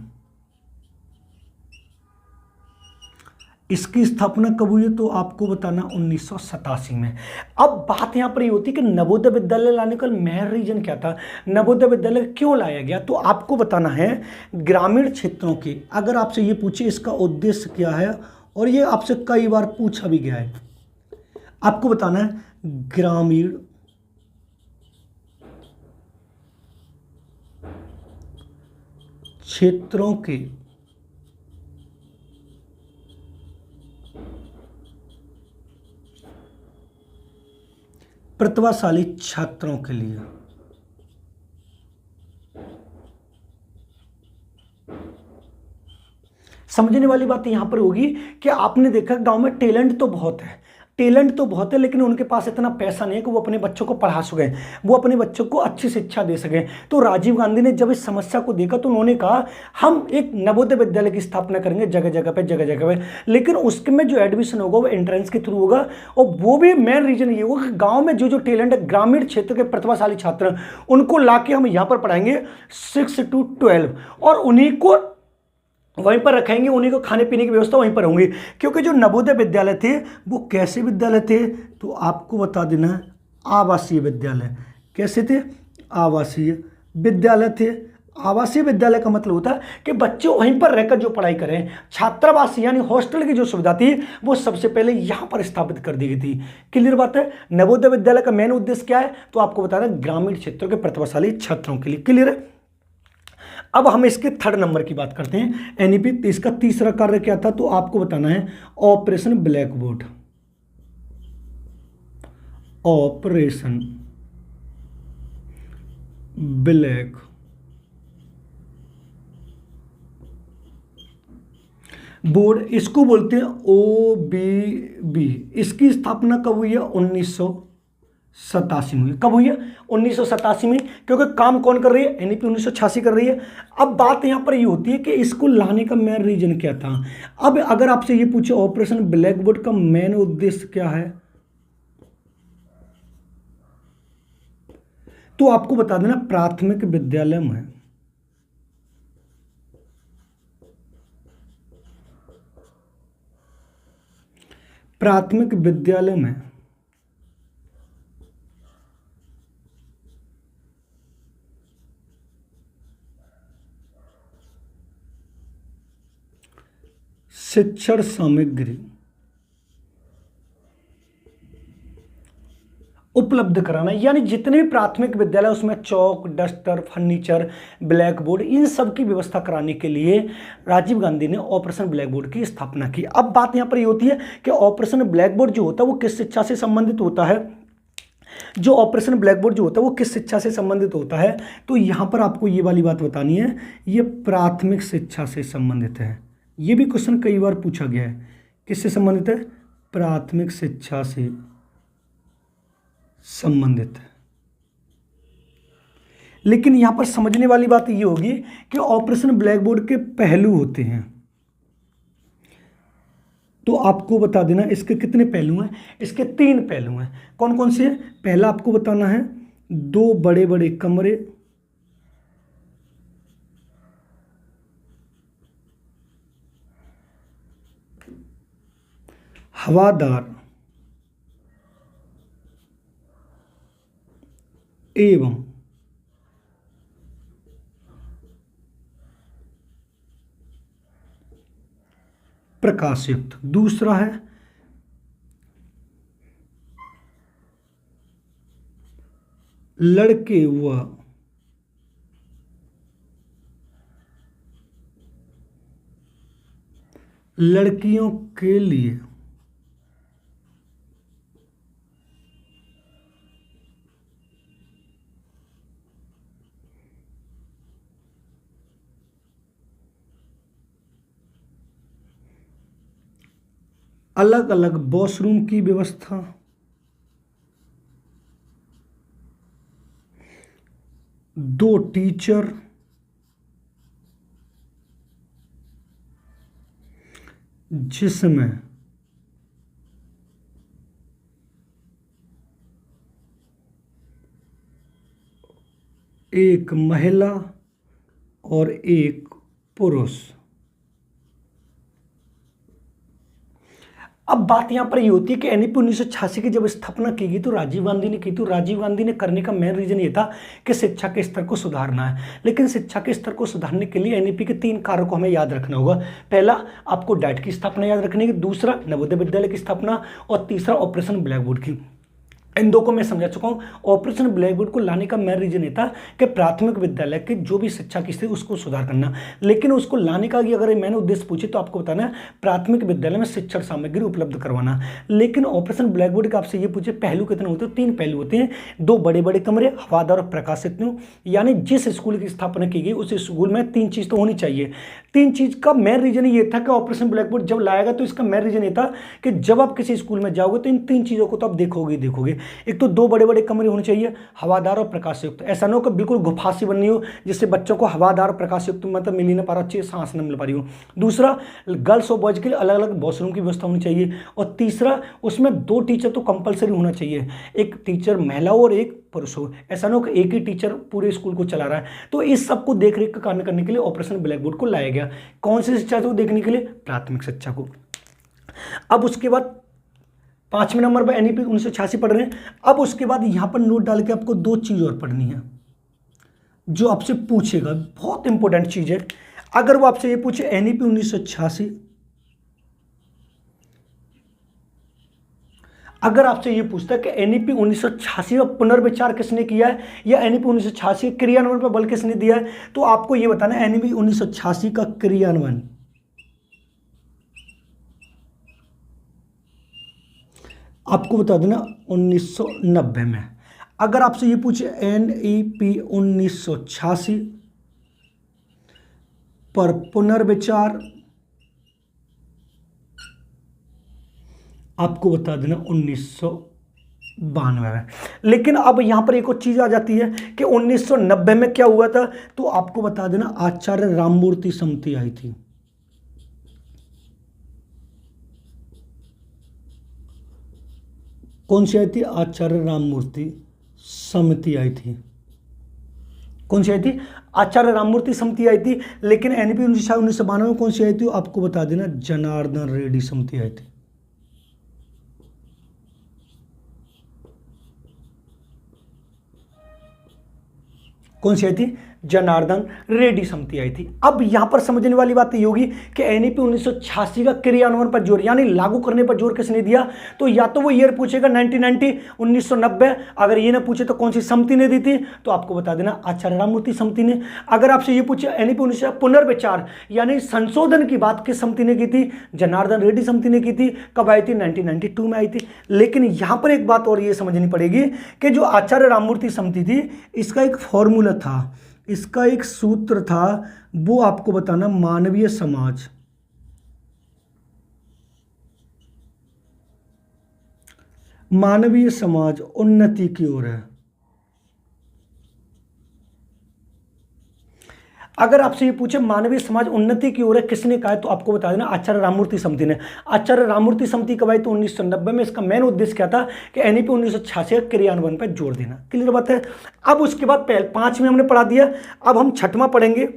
इसकी स्थापना कब हुई है? तो आपको बताना 1987 में। अब बात यहां पर ये होती है कि नवोदय विद्यालय लाने का मेन रीजन क्या था, नवोदय विद्यालय क्यों लाया गया? तो आपको बताना है ग्रामीण क्षेत्रों के, अगर आपसे ये पूछे इसका उद्देश्य क्या है, और ये आपसे कई बार पूछा भी गया है, आपको बताना है ग्रामीण क्षेत्रों के प्रतिभाशाली छात्रों के लिए। समझने वाली बात यहां पर होगी कि आपने देखा गांव में टैलेंट तो बहुत है, लेकिन उनके पास इतना पैसा नहीं है कि वो अपने बच्चों को पढ़ा सकें, वो अपने बच्चों को अच्छी शिक्षा दे सकें। तो राजीव गांधी ने जब इस समस्या को देखा तो उन्होंने कहा हम एक नवोदय विद्यालय की स्थापना करेंगे जगह जगह पे, लेकिन उसके में जो एडमिशन होगा वो एंट्रेंस के थ्रू होगा, और वो भी मेन रीजन ये होगा कि गाँव में जो टैलेंट है, ग्रामीण क्षेत्र के प्रतिभाशाली छात्र, उनको ला के हम यहाँ पर पढ़ाएंगे 6 to 12, और उन्हीं को वहीं पर रखेंगे, उन्हीं को खाने पीने की व्यवस्था वहीं पर होंगी। क्योंकि जो नवोदय विद्यालय थे वो कैसे विद्यालय थे, तो आपको बता देना है आवासीय विद्यालय। कैसे थे? आवासीय विद्यालय थे। आवासीय विद्यालय का मतलब होता है कि बच्चे वहीं पर रहकर जो पढ़ाई करें। छात्रावास यानी हॉस्टल की जो सुविधा थी वो सबसे पहले यहाँ पर स्थापित कर दी गई थी। क्लियर बात है? नवोदय विद्यालय का मेन उद्देश्य क्या है, तो आपको बता दें ग्रामीण क्षेत्रों के प्रतिभाशाली छात्रों के लिए। क्लियर है? अब हम इसके थर्ड नंबर की बात करते हैं एनईपी। इसका तीसरा कार्य क्या था, तो आपको बताना है operation black board. Operation black board, इसको बोलते हैं OBB। इसकी स्थापना कब हुई है, 1987 में हुई। कब हुई है, 1987 में, क्योंकि काम कौन कर रही है, एनईपी 1986 कर रही है। अब बात यहां पर ये होती है कि इसको लाने का मेन रीजन क्या था। अब अगर आपसे ये पूछे ऑपरेशन ब्लैक बोर्ड का मेन उद्देश्य क्या है, तो आपको बता देना प्राथमिक विद्यालय में शिक्षण सामग्री उपलब्ध कराना, यानी जितने भी प्राथमिक विद्यालय उसमें चौक, डस्टर, फर्नीचर, ब्लैक बोर्ड, इन सब की व्यवस्था कराने के लिए राजीव गांधी ने ऑपरेशन ब्लैक बोर्ड की स्थापना की। अब बात यहां पर ये होती है कि ऑपरेशन ब्लैक बोर्ड जो होता है वो किस शिक्षा से संबंधित होता है। जो ऑपरेशन ब्लैक बोर्ड जो होता है वो किस शिक्षा से संबंधित होता है, तो यहां पर आपको ये वाली बात बतानी है, ये प्राथमिक शिक्षा से संबंधित है। ये भी क्वेश्चन कई बार पूछा गया है, किससे संबंधित है, प्राथमिक शिक्षा से संबंधित है। लेकिन यहां पर समझने वाली बात ये होगी कि ऑपरेशन ब्लैक बोर्ड के पहलू होते हैं, तो आपको बता देना इसके कितने पहलू हैं। इसके 3 पहलू हैं। कौन कौन से हैं, पहला आपको बताना है 2 बड़े बड़े कमरे, हवादार एवं प्रकाशयुक्त। दूसरा है लड़के व लड़कियों के लिए अलग अलग वॉशरूम की व्यवस्था, 2 टीचर, जिसमें एक महिला और एक पुरुष। अब बात यहां पर ये होती है कि एनईपी 1986 की जब स्थापना की गई तो राजीव गांधी ने की, तो राजीव गांधी ने करने का मेन रीजन ये था कि शिक्षा के स्तर को सुधारना है। लेकिन शिक्षा के स्तर को सुधारने के लिए एनईपी के 3 कार्यों को हमें याद रखना होगा। पहला, आपको डाइट की स्थापना याद रखनी है, दूसरा नवोदय विद्यालय की स्थापना, और तीसरा ऑपरेशन ब्लैक बोर्ड की। इन 2 को मैं समझा चुका हूं। ऑपरेशन ब्लैक बोर्ड को लाने का मेन रीजन ये था कि प्राथमिक विद्यालय के जो भी शिक्षा की स्थिति उसको सुधार करना। लेकिन उसको लाने का अगर मैंने उद्देश्य पूछे तो आपको बताना है प्राथमिक विद्यालय में शिक्षण सामग्री उपलब्ध करवाना। लेकिन ऑपरेशन ब्लैक बोर्ड का आपसे ये पूछे पहलू कितने होते हैं, 3 पहलू होते हैं। 2 बड़े बड़े कमरे, हवादार और प्रकाशित, यानी जिस स्कूल की स्थापना की गई उस स्कूल में 3 चीज तो होनी चाहिए। 3 चीज का मेन रीजन ये था कि ऑपरेशन ब्लैक बोर्ड जब लाएगा तो इसका मेन रीजन ये था कि जब आप किसी स्कूल में जाओगे तो इन 3 चीजों को तो आप देखोगे। एक तो 2 बड़े बड़े कमरे होने चाहिए, हवादार और प्रकाशयुक्त। ऐसा ना हो कि बिल्कुल गुफासी बननी हो जिससे बच्चों को हवादार और प्रकाशयुक्त मतलब मिल ही ना पा रहा, अच्छी सांस न मिल पा रही हो। दूसरा, गर्ल्स और बॉयज के लिए अलग अलग वॉशरूम की व्यवस्था होनी चाहिए। और तीसरा, उसमें 2 टीचर तो कंपलसरी होना चाहिए, एक टीचर महिला और एक पुरुष हो। ऐसा ना हो कि एक ही टीचर पूरे स्कूल को चला रहा है। तो इस सबको देख रेख का कार्य करने के लिए ऑपरेशन ब्लैक बोर्ड को लाया गया। कौन सी शिक्षा को देखने के लिए, प्राथमिक शिक्षा को। अब उसके बाद 5वें नंबर पर एनईपी 1986 पढ़ रहे हैं। अब उसके बाद यहां पर नोट डाल के आपको 2 चीज और पढ़नी है जो आपसे पूछेगा, बहुत इंपॉर्टेंट चीज है। अगर वो आपसे ये पूछे एनईपी 1986 अगर आपसे ये पूछता है कि एनईपी 1986 का पुनर्विचार किसने किया है या एनईपी 1986 क्रियान्वयन पर बल किसने दिया है, तो आपको ये बताना है एनईपी 1986 का क्रियान्वयन आपको बता देना 1990 में। अगर आपसे ये पूछे एनईपी 1986 पर पुनर्विचार, आपको बता देना 1992 में। लेकिन अब यहां पर एक और चीज आ जाती है कि 1990 में क्या हुआ था, तो आपको बता देना आचार्य राममूर्ति समिति आई थी। कौन सी आई थी? आचार्य राममूर्ति समिति आई थी। कौन सी आई थी? आचार्य राममूर्ति समिति आई थी। लेकिन एनईपी 1992 में कौन सी आई थी? आपको बता देना जनार्दन रेड्डी समिति आई थी। कौन सी आई थी? जनार्दन रेड्डी समिति आई थी। अब यहां पर समझने वाली बात ये होगी कि एनईपी 1986 का क्रियान्वयन पर जोर यानी लागू करने पर जोर किसने दिया, तो या तो वो ईयर पूछेगा 1990 1990, अगर ये ना पूछे तो कौन सी समिति ने दी थी, तो आपको बता देना आचार्य राममूर्ति समिति ने। अगर आपसे ये पूछे एनईपी 19 पुनर्विचार यानी संशोधन की बात किस समिति ने की थी, जनार्दन रेड्डी समिति ने की थी। कब आई थी? 1992 में आई थी। लेकिन यहां पर एक बात और ये समझनी पड़ेगी कि जो आचार्य राममूर्ति समिति थी इसका एक फॉर्मूला था, इसका एक सूत्र था, वो आपको बताना मानवीय समाज। मानवीय समाज उन्नति की ओर है। अगर आपसे ये पूछे मानवीय समाज उन्नति की ओर है किसने कहा है, तो आपको बता देना आचार्य राममूर्ति समिति ने। आचार्य राममूर्ति समिति कब आई? तो 1990 में। इसका मेन उद्देश्य क्या था कि एनईपी 1986 के क्रियान्वयन पर जोर देना। क्लियर बात है। अब उसके बाद पहले 5 में हमने पढ़ा दिया, अब हम 6वां पढ़ेंगे।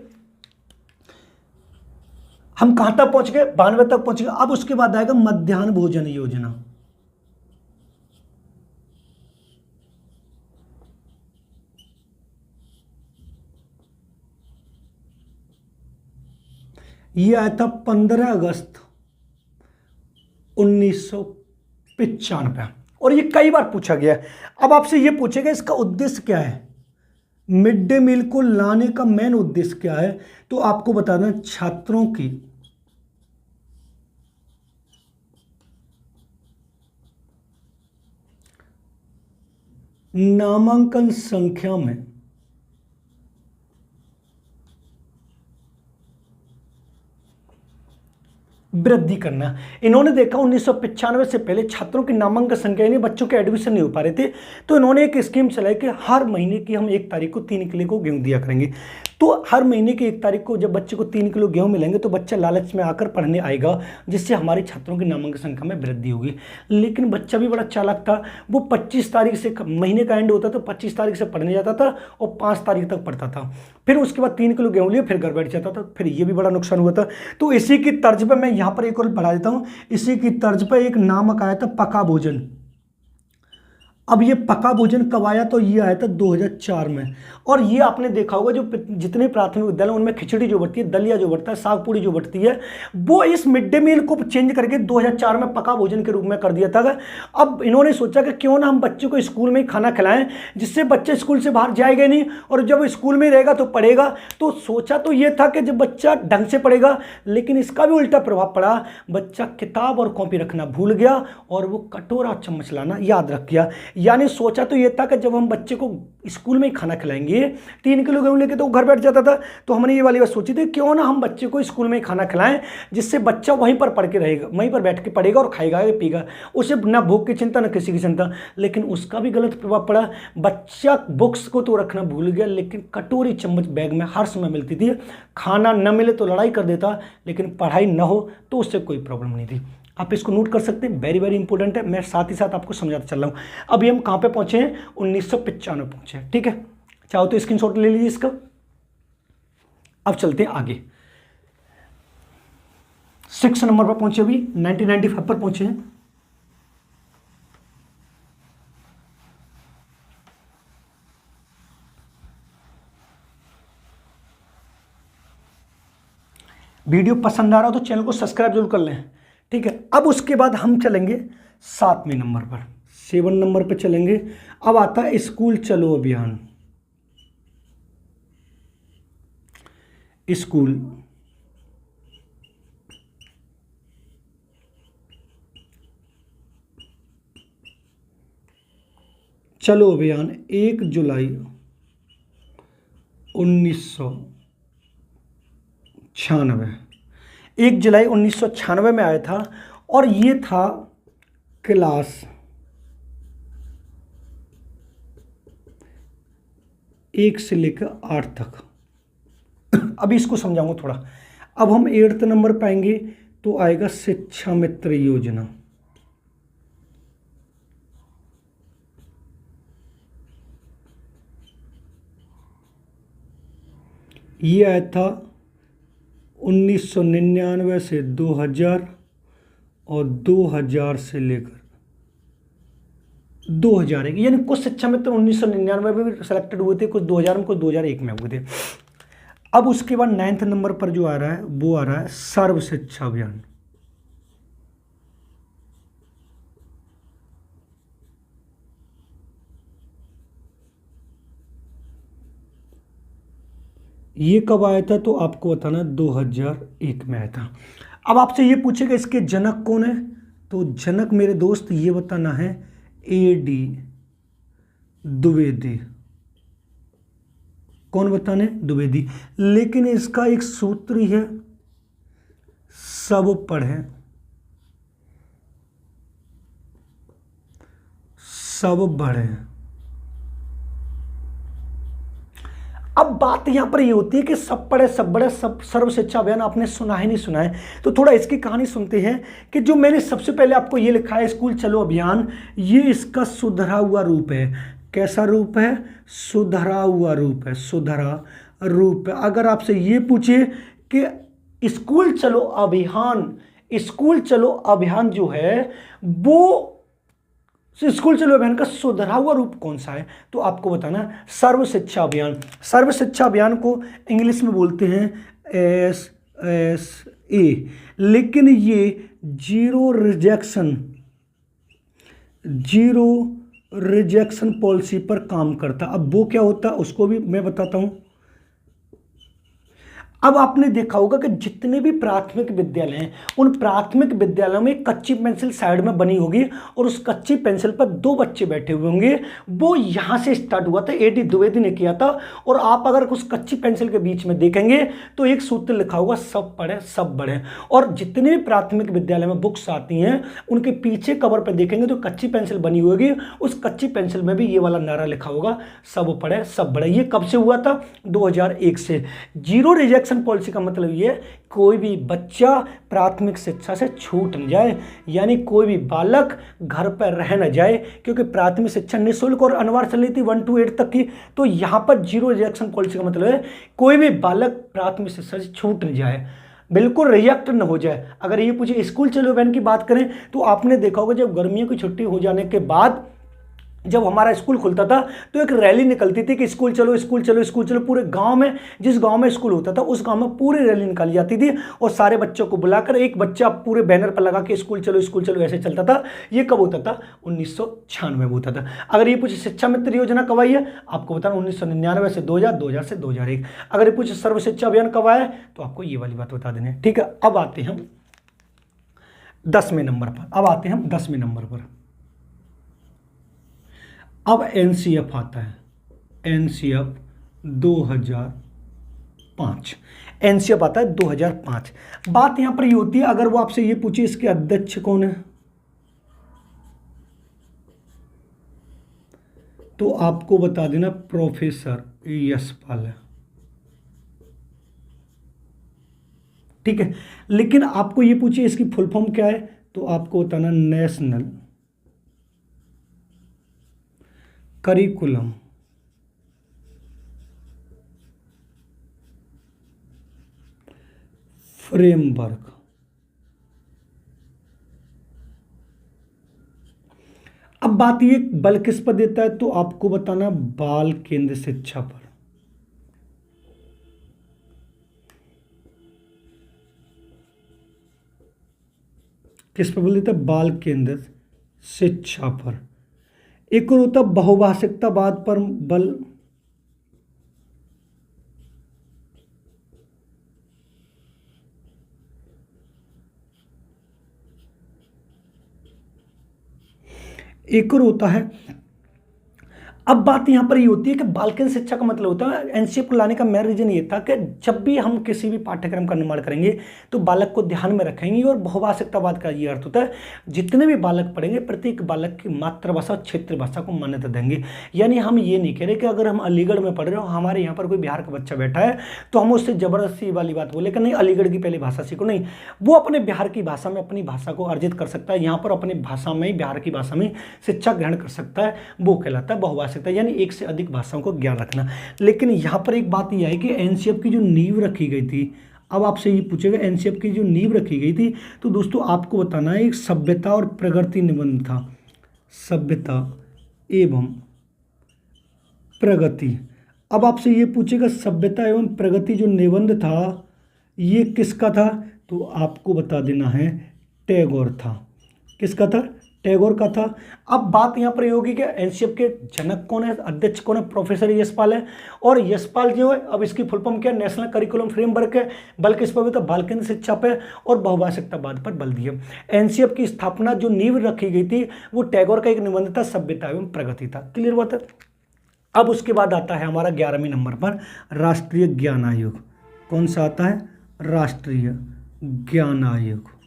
हम कहां तक पहुंच गए? 92 तक पहुंच गए। अब उसके बाद आएगा मध्याह्न भोजन योजना। ये आया था 15 अगस्त 1995 और ये कई बार पूछा गया है। अब आपसे ये पूछेगा इसका उद्देश्य क्या है, मिड डे मील को लाने का मेन उद्देश्य क्या है, तो आपको बताना छात्रों की नामांकन संख्या में वृद्धि करना। इन्होंने देखा 1995 से पहले छात्रों की नामांकन संख्या यानी बच्चों के एडमिशन नहीं हो पा रहे थे, तो इन्होंने एक स्कीम चलाई कि हर महीने की हम 1 तारीख को 3 किलो को गेहूं दिया करेंगे। तो हर महीने की 1 तारीख को जब बच्चे को 3 किलो गेहूं मिलेंगे तो बच्चा लालच में आकर पढ़ने आएगा, जिससे हमारे छात्रों की नामांकन संख्या में वृद्धि होगी। लेकिन बच्चा भी बड़ा चालाक था, वो 25 तारीख से महीने का एंड होता था, 25 तारीख से पढ़ने जाता था और 5 तारीख तक पढ़ता था। फिर उसके बाद 3 किलो गेहूं लिए, फिर घर बैठ जाता था। फिर ये भी बड़ा नुकसान हुआ था। तो इसी की तर्ज पर मैं यहाँ पर एक और बढ़ा देता हूँ। इसी की तर्ज पर एक नामक आया था पका भोजन। अब ये पका भोजन कब आया, तो ये आया था 2004 में। और ये आपने देखा होगा जो जितने प्राथमिक विद्यालय उनमें खिचड़ी जो बढ़ती है, दलिया जो बढ़ता है, साग पूड़ी जो बढ़ती है, वो इस मिड डे मील को चेंज करके 2004 में पका भोजन के रूप में कर दिया था। अब इन्होंने सोचा कि क्यों ना हम बच्चों को स्कूल में ही खाना खिलाएं, जिससे बच्चे स्कूल से बाहर जाएंगे नहीं और जब स्कूल में रहेगा तो पढ़ेगा। तो सोचा तो ये था कि जब बच्चा ढंग से पढ़ेगा, लेकिन इसका भी उल्टा प्रभाव पड़ा। बच्चा किताब और कॉपी रखना भूल गया और वो कटोरा चम्मच लाना याद रख गया। यानी सोचा तो ये था कि जब हम बच्चे को स्कूल में ही खाना खिलाएंगे, 3 किलो गेहूं लेके तो वो घर बैठ जाता था, तो हमने ये वाली बात सोची थी क्यों ना हम बच्चे को स्कूल में ही खाना खिलाएं, जिससे बच्चा वहीं पर पढ़ के रहेगा, वहीं पर बैठ के पढ़ेगा और खाएगा पीगा, उसे ना भूख की चिंता ना किसी की चिंता। लेकिन उसका भी गलत प्रभाव पड़ा। बच्चा बुक्स को तो रखना भूल गया, लेकिन कटोरी चम्मच बैग में हर समय मिलती थी। खाना न मिले तो लड़ाई कर देता, लेकिन पढ़ाई न हो तो उससे कोई प्रॉब्लम नहीं थी। आप इसको नोट कर सकते हैं, वेरी वेरी इंपॉर्टेंट है। मैं साथ ही साथ आपको समझाता चल रहा हूँ। अभी हम कहाँ पे पहुँचे हैं? 1995 पहुँचे हैं। ठीक है, चाहो तो स्क्रीनशॉट ले लीजिए इसका। अब चलते हैं आगे। 6 नंबर पर पहुँचे, अभी 1995 पर पहुँचे हैं। वीडियो पसंद आ रहा हो तो चैनल को सब्सक्राइब जरूर कर लें। ठीक है, अब उसके बाद हम चलेंगे 7वें नंबर पर। 7 नंबर पे चलेंगे। अब आता है स्कूल चलो अभियान। स्कूल चलो अभियान 1 जुलाई 1996, 1 जुलाई 1996 में आया था और ये था क्लास 1 से लेकर 8 तक। अभी इसको समझाऊंगा थोड़ा। अब हम 8th नंबर पाएंगे तो आएगा शिक्षा मित्र योजना। ये आया था 1999 से 2000 और 2000 से लेकर 2001, यानी कुछ शिक्षा मित्र 1999 में भी सेलेक्टेड हुए थे, कुछ 2000 में, कुछ 2001 में हुए थे। अब उसके बाद 9th नंबर पर जो आ रहा है वो आ रहा है सर्व शिक्षा अभियान। ये कब आया था तो आपको बताना 2001 में आया था। अब आपसे ये पूछेगा इसके जनक कौन है, तो जनक मेरे दोस्त ये बताना है A.D. द्विवेदी। कौन बताने? द्विवेदी। लेकिन इसका एक सूत्र ही है, सब पढ़े सब बढ़े। अब बात यहां पर ये होती है कि सब पढ़े सब बढ़े, सब सर्व शिक्षा अभियान आपने सुना है नहीं सुना है, तो थोड़ा इसकी कहानी सुनते हैं कि जो मैंने सबसे पहले आपको ये लिखा है स्कूल चलो अभियान, ये इसका सुधरा हुआ रूप है। कैसा रूप है? सुधरा हुआ रूप है, सुधरा रूप है। अगर आपसे ये पूछे कि स्कूल चलो अभियान, स्कूल चलो अभियान जो है वो स्कूल चलो अभियान का सुधरा हुआ रूप कौन सा है, तो आपको बताना सर्व शिक्षा अभियान। सर्व शिक्षा अभियान को इंग्लिश में बोलते हैं SSA, लेकिन ये जीरो रिजेक्शन पॉलिसी पर काम करता। अब वो क्या होता है उसको भी मैं बताता हूं। अब आपने देखा होगा कि जितने भी प्राथमिक विद्यालय हैं उन प्राथमिक विद्यालयों में कच्ची पेंसिल साइड में बनी होगी और उस कच्ची पेंसिल पर 2 बच्चे बैठे हुए होंगे। वो यहां से स्टार्ट हुआ था, A.D. द्विवेदी ने किया था। और आप अगर उस कच्ची पेंसिल के बीच में देखेंगे तो एक सूत्र लिखा होगा सब पढ़े सब बढ़े। और जितने भी प्राथमिक विद्यालय में बुक्स आती हैं उनके पीछे कवर पर देखेंगे तो कच्ची पेंसिल बनी हुई होगी, उस कच्ची पेंसिल में भी ये वाला नारा लिखा होगा सब पढ़े सब बढ़े। ये कब से हुआ था? 2001 से। जीरो रिजेक्शन पॉलिसी का मतलब ये कोई भी बच्चा प्राथमिक शिक्षा से छूट न जाए, यानी कोई भी बालक घर पर रह न जाए, क्योंकि प्राथमिक शिक्षा निःशुल्क और अनिवार्य चल रही थी 1 to 8 तक की। तो यहां पर जीरो रिजेक्शन पॉलिसी का मतलब है कोई भी बालक प्राथमिक शिक्षा से छूट न जाए, बिल्कुल रिजेक्ट न हो जाए। अगर ये पूछे स्कूल चलो अभियान की बात करें तो आपने देखा होगा जब गर्मियों की छुट्टी हो जाने के बाद जब हमारा स्कूल खुलता था तो एक रैली निकलती थी कि स्कूल चलो स्कूल चलो स्कूल चलो। पूरे गांव में, जिस गांव में स्कूल होता था उस गांव में पूरी रैली निकाली जाती थी और सारे बच्चों को बुलाकर एक बच्चा पूरे बैनर पर लगा के स्कूल चलो ऐसे चलता था। ये कब होता था? 1996 में होता था। अगर ये पूछे शिक्षा मित्र योजना कब आई है, आपको बताना 1999 से 2000, 2000 से 2001। अगर ये पूछे सर्व शिक्षा अभियान कब आया तो आपको ये वाली बात बता देनी है। ठीक है, अब आते हैं हम 10वें नंबर पर। अब NCF आता है, NCF 2005। NCF आता है 2005। बात यहां पर ये होती है, अगर वो आपसे ये पूछे इसके अध्यक्ष कौन है तो आपको बता देना प्रोफेसर यशपाल है। ठीक है, लेकिन आपको ये पूछिए इसकी फुल फॉर्म क्या है तो आपको बताना नेशनल करिकुलम फ्रेमवर्क। अब बात ये बल किस पर देता है तो आपको बताना बाल केंद्र शिक्षा पर। किस पर बल देता है? बाल केंद्र शिक्षा पर। एक और होता बहुभाषिकतावाद पर बल, एक और होता है। अब बात यहाँ पर ये होती है कि बाल्कन शिक्षा का मतलब होता है, एनसीएफ को लाने का मेन रीजन ये था कि जब भी हम किसी भी पाठ्यक्रम का निर्माण करेंगे तो बालक को ध्यान में रखेंगे। और बहुभाषिकतावाद का ये अर्थ होता है जितने भी बालक पढ़ेंगे प्रत्येक बालक की मातृभाषा और क्षेत्र भाषा को मान्यता देंगे। यानी हम ये नहीं कह रहे कि अगर हम अलीगढ़ में पढ़ रहे हो, हमारे यहाँ पर कोई बिहार का बच्चा बैठा है तो हम उससे जबरदस्ती वाली बात बोले कि नहीं अलीगढ़ की पहली भाषा सीखो, नहीं, वो अपने बिहार की भाषा में अपनी भाषा को अर्जित कर सकता है, यहाँ पर अपनी भाषा में बिहार की भाषा में शिक्षा ग्रहण कर सकता है, वो कहलाता है बहुभाषिकता, यानी एक से अधिक भाषाओं को ज्ञान रखना। लेकिन यहाँ पर एक बात यह है कि एनसीएफ की जो नींव रखी गई थी, अब आपसे ये पूछेगा एनसीएफ की जो नींव रखी गई थी, तो दोस्तों आपको बताना है एक सभ्यता और प्रगति निबंध था, सभ्यता एवं प्रगति। अब आपसे ये पूछेगा सभ्यता एवं प्रगति जो निबंध था ये किसका था, तो आपको बता देना है टैगोर था। किसका था, टैगोर का था। अब बात यहाँ पर ये होगी कि एनसीएफ के जनक कौन है, अध्यक्ष कौन है, प्रोफेसर यशपाल है। और यशपाल जो है, अब इसकी फुल फॉर्म क्या है, नेशनल करिकुलम फ्रेमवर्क है, बल्कि इस पर भी तो बालकेंद्र शिक्षा पे और बहुभाषिकतावाद पर बल दिया। एनसीएफ की स्थापना जो नींव रखी गई थी वो टैगोर का एक निबंध था, सभ्यता एवं प्रगति था। क्लियर बात है। अब उसके बाद आता है हमारा 11वें नंबर पर राष्ट्रीय ज्ञान आयोग। कौन सा आता है, राष्ट्रीय ज्ञान आयोग।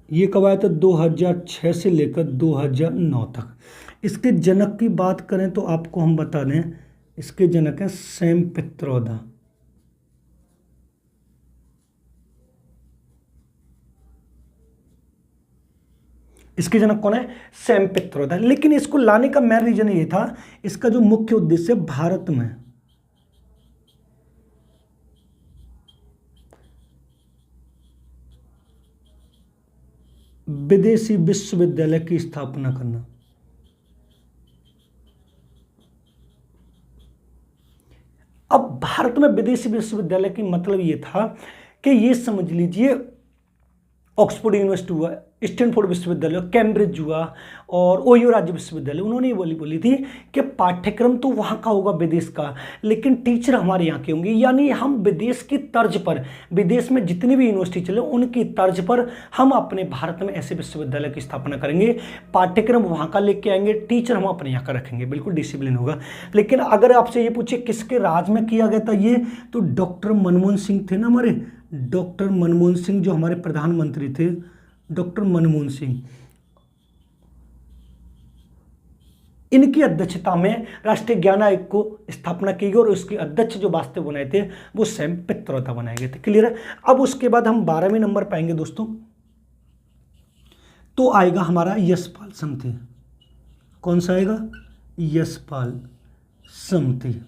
ये कब आया था, 2006 से लेकर 2009 तक। इसके जनक की बात करें तो आपको हम बता दें इसके जनक हैं सैम पित्रोदा। इसके जनक कौन है, सैम पित्रोदा। लेकिन इसको लाने का मेन रीजन ये था, इसका जो मुख्य उद्देश्य भारत में विदेशी विश्वविद्यालय की स्थापना करना। अब भारत में विदेशी विश्वविद्यालय की मतलब ये था कि ये समझ लीजिए ऑक्सफोर्ड यूनिवर्सिटी हुआ, स्टैनफोर्ड विश्वविद्यालय, कैम्ब्रिज हुआ और ओयो राज्य विश्वविद्यालय, उन्होंने ये बोली थी कि पाठ्यक्रम तो वहाँ का होगा विदेश का, लेकिन टीचर हमारे यहाँ के होंगे। यानी हम विदेश की तर्ज पर, विदेश में जितनी भी यूनिवर्सिटी चले उनकी तर्ज पर हम अपने भारत में ऐसे विश्वविद्यालय की स्थापना करेंगे, पाठ्यक्रम वहाँ का लेके आएंगे, टीचर हम अपने यहाँ का रखेंगे, बिल्कुल डिसिप्लिन होगा। लेकिन अगर आपसे ये पूछे किसके राज में किया गया था ये, तो डॉक्टर मनमोहन सिंह थे ना हमारे, डॉक्टर मनमोहन सिंह जो हमारे प्रधानमंत्री थे, डॉक्टर मनमोहन सिंह, इनकी अध्यक्षता में राष्ट्रीय ज्ञान आयोग को स्थापना की गई और उसके अध्यक्ष जो वास्तव बनाए थे वो सैम पित्रोदा बनाए गए थे। क्लियर है। अब उसके बाद हम 12वें नंबर पाएंगे दोस्तों, तो आएगा हमारा यशपाल समिति। कौन सा आएगा, यशपाल समिति।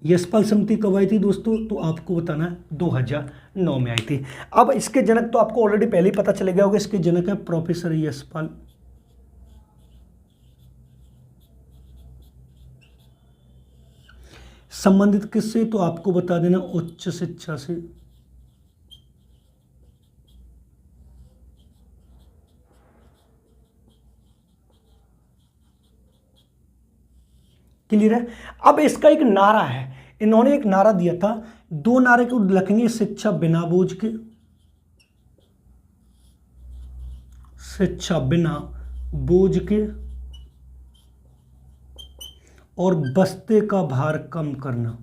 यशपाल समिति कब आई थी दोस्तों, तो आपको बताना है 2009 में आई थी। अब इसके जनक तो आपको ऑलरेडी पहले ही पता चले गया होगा, इसके जनक है प्रोफेसर यशपाल। संबंधित किससे, तो आपको बता देना उच्च शिक्षा से। क्लियर है। अब इसका एक नारा है, इन्होंने एक नारा दिया था, दो नारे को लिखेंगे, शिक्षा बिना बोझ के, शिक्षा बिना बोझ के और बस्ते का भार कम करना।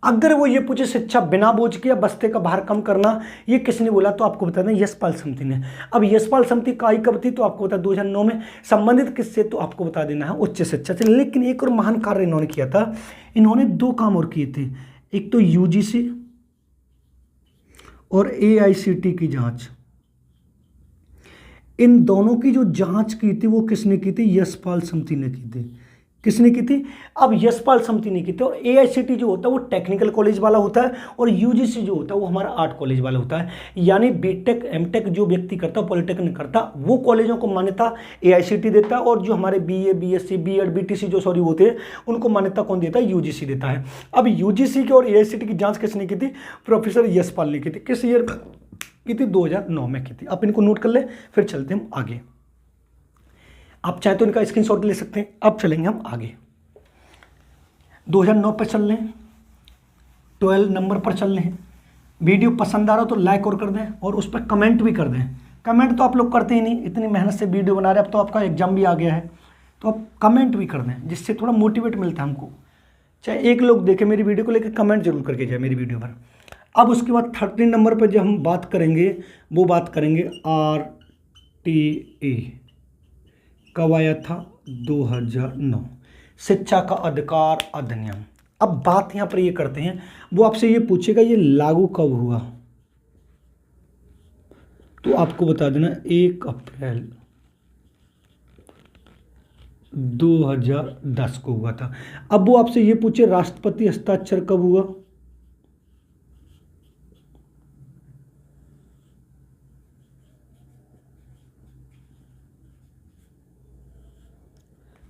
अगर वो ये पूछे शिक्षा बिना बोझ के या बस्ते का भार कम करना ये किसने बोला, तो आपको बता दें यशपाल समिति ने। अब यशपाल समिति काई कब थी, तो आपको बता 2009 में। संबंधित किससे, तो आपको बता देना है उच्च शिक्षा से। लेकिन एक और महान कार्य इन्होंने किया था, इन्होंने दो काम और किए थे, एक तो यूजीसी और एआईसीटी की जांच। इन दोनों की जो जांच की थी वो किसने की थी, यशपाल समिति ने की थी। किसने की थी? अब यशपाल समिति ने की थी। और एआईसीटी जो होता है वो टेक्निकल कॉलेज वाला होता है, और यूजीसी जो होता है वो हमारा आर्ट कॉलेज वाला होता है। यानी बीटेक एमटेक जो व्यक्ति करता है, पॉलिटेक्निक करता, वो कॉलेजों को मान्यता एआईसीटी देता है, और जो हमारे बीए बीएससी बीएड बीटीसी जो होते हैं उनको मान्यता कौन देता है? यूजीसी देता है। अब यूजीसी की और एआईसीटी की जांच किसने की थी? प्रोफेसर यशपाल ने की थी। किस ईयर की थी? 2009 में की थी। आप इनको नोट कर ले, फिर चलते हम आगे। आप चाहे तो इनका स्क्रीनशॉट ले सकते हैं। अब चलेंगे हम आगे, 2009 पर चल रहे हैं, 12 नंबर पर चल रहे हैं। वीडियो पसंद आ रहा हो तो लाइक और कर दें, और उस पर कमेंट भी कर दें। कमेंट तो आप लोग करते ही नहीं, इतनी मेहनत से वीडियो बना रहे हैं, अब तो आपका एग्जाम भी आ गया है, तो आप कमेंट भी कर दें, जिससे थोड़ा मोटिवेट मिलता है हमको। चाहे एक लोग देखे मेरी वीडियो को लेकर, कमेंट जरूर करके जाए मेरी वीडियो पर। अब उसके बाद 13 नंबर पर जो हम बात करेंगे वो बात करेंगे RTA, कब आया था? 2009, शिक्षा का अधिकार अधिनियम। अब बात यहां पर ये करते हैं, वो आपसे ये पूछेगा ये लागू कब हुआ, तो आपको बता देना 1 अप्रैल 2010 को हुआ था। अब वो आपसे ये पूछे राष्ट्रपति हस्ताक्षर कब हुआ,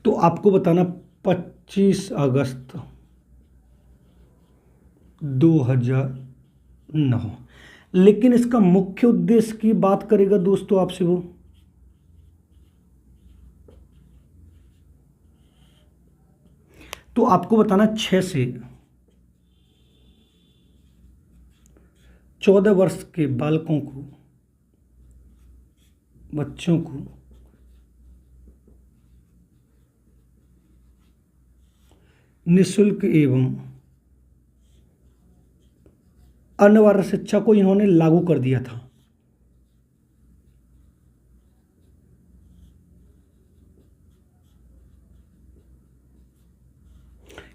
तो आपको बताना 25 अगस्त 2009। लेकिन इसका मुख्य उद्देश्य की बात करेगा दोस्तों आपसे वो, तो आपको बताना 6 से 14 वर्ष के बालकों को, बच्चों को निःशुल्क एवं अनिवार्य शिक्षा को इन्होंने लागू कर दिया था।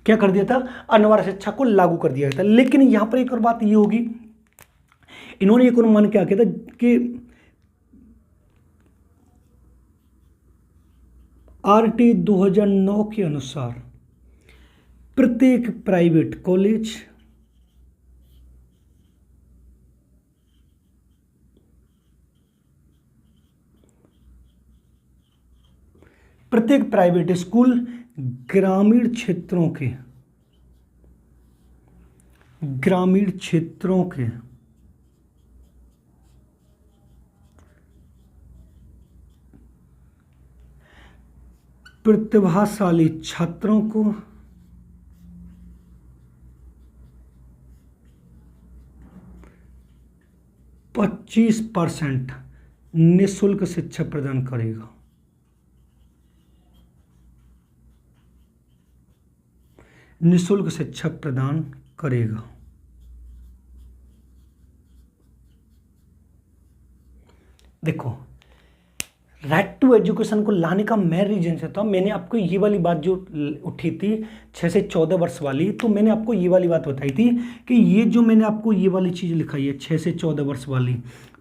क्या कर दिया था? अनिवार्य शिक्षा को लागू कर दिया था। लेकिन यहां पर एक और बात ये होगी, इन्होंने एक अनुमान क्या किया था कि RT 2009 के अनुसार प्रत्येक प्राइवेट कॉलेज, प्रत्येक प्राइवेट स्कूल ग्रामीण क्षेत्रों के प्रतिभाशाली छात्रों को %25 निःशुल्क शिक्षा प्रदान करेगा। निःशुल्क शिक्षा प्रदान करेगा। देखो, राइट टू एजुकेशन को लाने का मैं रीजन से था, मैंने आपको ये वाली बात जो उठी थी 6 से 14 वर्ष वाली, तो मैंने आपको ये वाली बात बताई थी कि ये जो मैंने आपको ये वाली चीज़ लिखाई है 6 से 14 वर्ष वाली,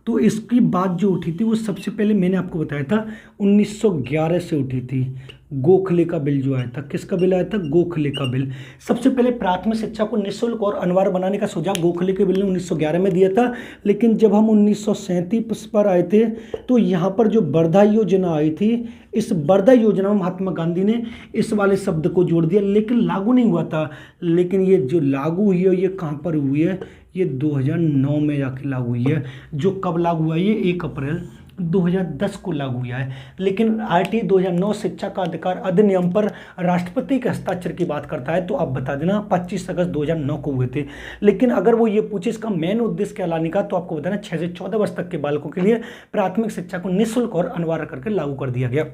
तो इसकी बात जो उठी थी वो सबसे पहले मैंने आपको बताया था 1911 से उठी थी। गोखले का बिल जो आया था, किसका बिल आया था? गोखले का बिल। सबसे पहले प्राथमिक शिक्षा को निःशुल्क और अनिवार्य बनाने का सुझाव गोखले के बिल ने 1911 में दिया था। लेकिन जब हम 1937 पर आए थे तो यहाँ पर जो वर्धा योजना आई थी, इस वर्धा योजना में महात्मा गांधी ने इस वाले शब्द को जोड़ दिया, लेकिन लागू नहीं हुआ था। लेकिन ये जो लागू हुई है ये कहाँ पर हुई है? ये 2009 में जाके लागू हुई है। जो कब लागू हुआ? ये 1 अप्रैल 2010 को लागू हुआ है। लेकिन RT 2009 शिक्षा का अधिकार अधिनियम पर राष्ट्रपति के हस्ताक्षर की बात करता है, तो आप बता देना 25 अगस्त 2009 को हुए थे। लेकिन अगर वो ये पूछे इसका मेन उद्देश्य क्या लाने का, तो आपको बताना 6 से 14 वर्ष तक के बालकों के लिए प्राथमिक शिक्षा को निःशुल्क और अनिवार्य करके लागू कर दिया गया।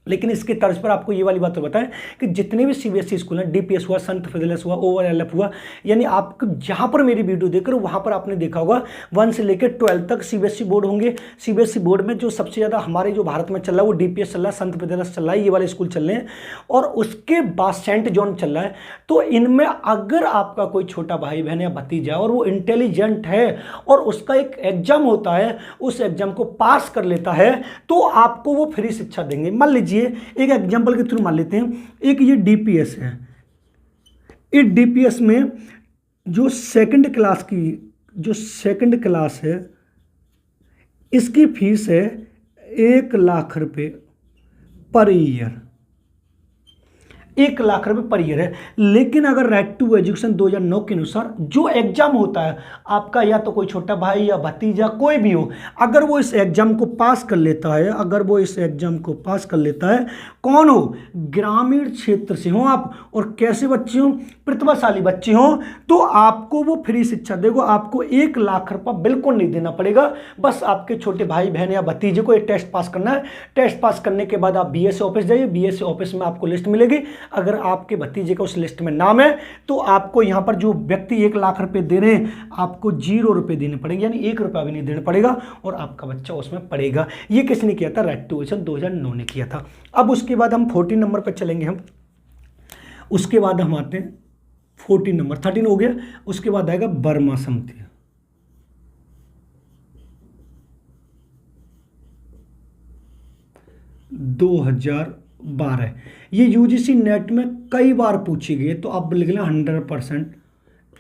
लेकिन इसके तर्ज पर आपको ये वाली बात तो बताएं कि जितने भी CBSE स्कूल हैं, DPS हुआ, संत फिदेलियस हुआ, ORLF हुआ, यानी आप जहाँ पर मेरी वीडियो देख रहे हो वहाँ पर आपने देखा होगा 1 से लेकर 12 तक CBSE बोर्ड होंगे। CBSE बोर्ड में जो सबसे ज़्यादा हमारे जो भारत में चल रहा है वो DPS चल रहा है, संत फिदेलियस चल रहा है, ये वाले स्कूल चल रहे हैं, और उसके बाद सेंट जॉन चल रहा है। तो इनमें अगर आपका कोई छोटा भाई बहन या भतीजा और वो इंटेलिजेंट है और उसका एक एग्जाम होता है, उस एग्जाम को पास कर लेता है, तो आपको वो फ्री शिक्षा देंगे। मान लीजिए लीजिए एक एग्जाम्पल के थ्रू मान लेते हैं, एक ये डीपीएस है। इस डीपीएस में जो सेकंड क्लास है इसकी फीस है 1,00,000 रुपये पर ईयर, 1,00,000 रुपये पर ईयर है। लेकिन अगर राइट टू एजुकेशन 2009 के अनुसार जो एग्जाम होता है आपका, या तो कोई छोटा भाई या भतीजा कोई भी हो, अगर वो इस एग्जाम को पास कर लेता है, कौन हो, ग्रामीण क्षेत्र से हो आप और कैसे बच्चे हो, प्रतिभाशाली बच्चे हो, तो आपको वो फ्री शिक्षा देगा। आपको 1,00,000 रुपये बिल्कुल नहीं देना पड़ेगा। बस आपके छोटे भाई बहन या भतीजे को एक टेस्ट पास करना है। टेस्ट पास करने के बाद आप बीएसए ऑफिस जाइए, बीएसए ऑफिस में आपको लिस्ट मिलेगी। अगर आपके भतीजे का उस लिस्ट में नाम है तो आपको यहां पर जो व्यक्ति 1,00,000 रुपये दे रहे हैं आपको 0 रुपये देने पड़ेंगे, यानी 1 रुपया भी नहीं देना पड़ेगा और आपका बच्चा उसमें पढ़ेगा। ये किसने किया था, राइट टू एजुकेशन 2009 ने किया था। अब उसके बाद हम 14 नंबर पर चलेंगे। हम उसके बाद हम आते हैं 14 नंबर, 13 हो गया। उसके बाद आएगा बर्मा समिति। $2012 ये यूजीसी नेट में कई बार पूछी गई है, तो आप लिख लें 100%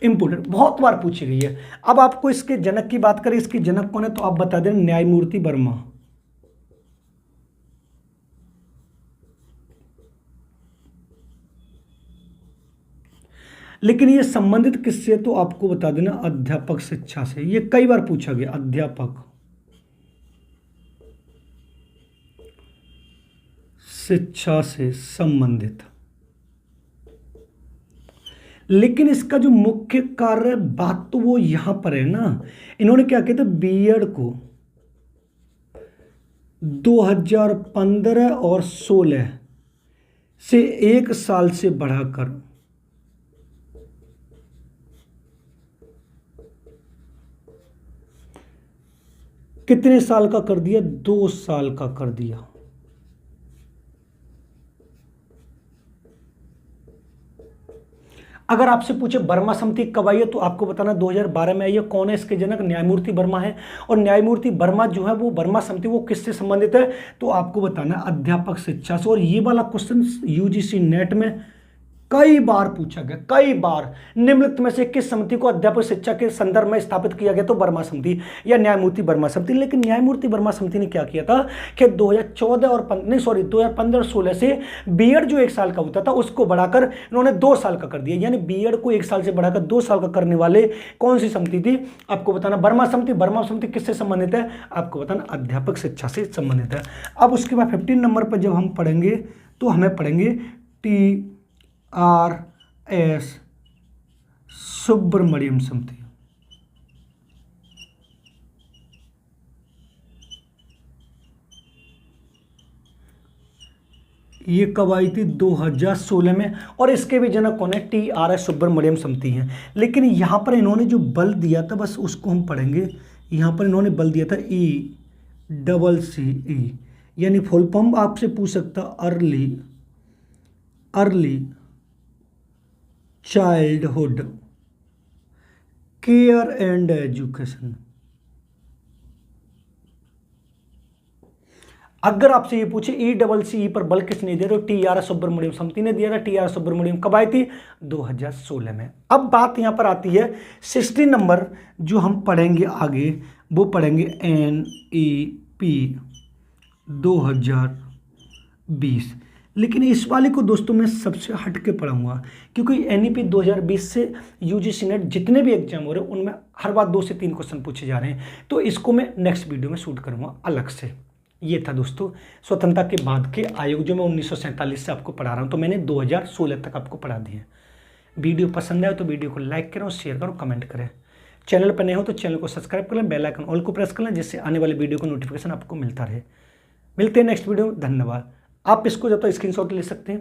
इंपोर्टेंट, बहुत बार पूछी गई है। अब आपको इसके जनक की बात करें, इसके जनक कौन है तो आप बता दें, न्यायमूर्ति वर्मा। लेकिन ये संबंधित किससे तो आपको बता देना अध्यापक शिक्षा से। ये कई बार पूछा गया, अध्यापक शिक्षा से संबंधित। लेकिन इसका जो मुख्य कार्य बात तो वो यहां पर है ना, इन्होंने क्या किया था, बीएड को 2015 और 16 से 1 साल से बढ़ाकर कितने साल का कर दिया, 2 साल का कर दिया। अगर आपसे पूछे वर्मा समिति कब आई है तो आपको बताना 2012 में आई है। कौन है इसके जनक, न्यायमूर्ति वर्मा है। और न्यायमूर्ति वर्मा जो है वो वर्मा समिति वो किससे संबंधित है तो आपको बताना अध्यापक शिक्षा से। और ये वाला क्वेश्चन यूजीसी नेट में कई बार पूछा गया, कई बार। निम्नलिखित में से किस समिति को अध्यापक शिक्षा के संदर्भ में स्थापित किया गया तो वर्मा समिति या न्यायमूर्ति वर्मा समिति। लेकिन न्यायमूर्ति वर्मा समिति ने क्या किया था कि 2015 और 16 से बीएड जो 1 साल का होता था उसको बढ़ाकर इन्होंने 2 साल का कर दिया। यानी बीएड को 1 साल से बढ़ाकर 2 साल का करने वाले कौन सी समिति थी, आपको बताना वर्मा समिति। वर्मा समिति किससे संबंधित है, आपको बताना अध्यापक शिक्षा से संबंधित है। अब उसके बाद 15 नंबर पर जब हम पढ़ेंगे तो हमें पढ़ेंगे TRS सुब्रमण्यम समिति। ये कब आई थी, 2016 में। और इसके भी जनक कौन है, TRS सुब्रमण्यम समिति है। लेकिन यहां पर इन्होंने जो बल दिया था बस उसको हम पढ़ेंगे। यहां पर इन्होंने बल दिया था ECCE, यानी फुल फॉर्म आपसे पूछ सकता early childhood care and education. अगर आपसे ये पूछे ECCE पर बल किसने दिया तो TRS सुब्रमण्यम समिति ने दिया था। TRS सुब्रमण्यम कब आई थी, 2016 में। अब बात यहां पर आती है 16 नंबर जो हम पढ़ेंगे आगे, वो पढ़ेंगे NEP 2020। लेकिन इस वाले को दोस्तों मैं सबसे हट के पढ़ाऊंगा, क्योंकि NEP 2020 से यूजीसी नेट जितने भी एग्जाम हो रहे हैं उनमें हर बार 2 से 3 क्वेश्चन पूछे जा रहे हैं। तो इसको मैं नेक्स्ट वीडियो में शूट करूंगा अलग से। ये था दोस्तों स्वतंत्रता के बाद के आयोग जो मैं 1947 से आपको पढ़ा रहा हूँ, तो मैंने 2016 तक आपको पढ़ा दिए। वीडियो पसंद आए तो वीडियो को लाइक करें और शेयर करें, कमेंट करें। चैनल पर नए हो तो चैनल को सब्सक्राइब कर लें, बेल आइकन ऑल को प्रेस कर लें, जिससे आने वाले वीडियो का नोटिफिकेशन आपको मिलता रहे। मिलते हैं नेक्स्ट वीडियो में, धन्यवाद। आप इसको जब तक स्क्रीनशॉट ले सकते हैं।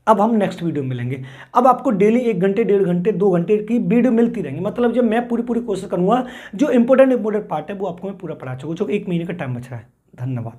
अब हम नेक्स्ट वीडियो में मिलेंगे। अब आपको डेली 1 घंटे, 1.5 घंटे, 2 घंटे की वीडियो मिलती रहेंगी। मतलब जब मैं पूरी कोशिश करूंगा जो इंपॉर्टेंट पार्ट है वो आपको मैं पूरा पढ़ा चुका हूँ, जो 1 महीने का टाइम बच रहा है। धन्यवाद।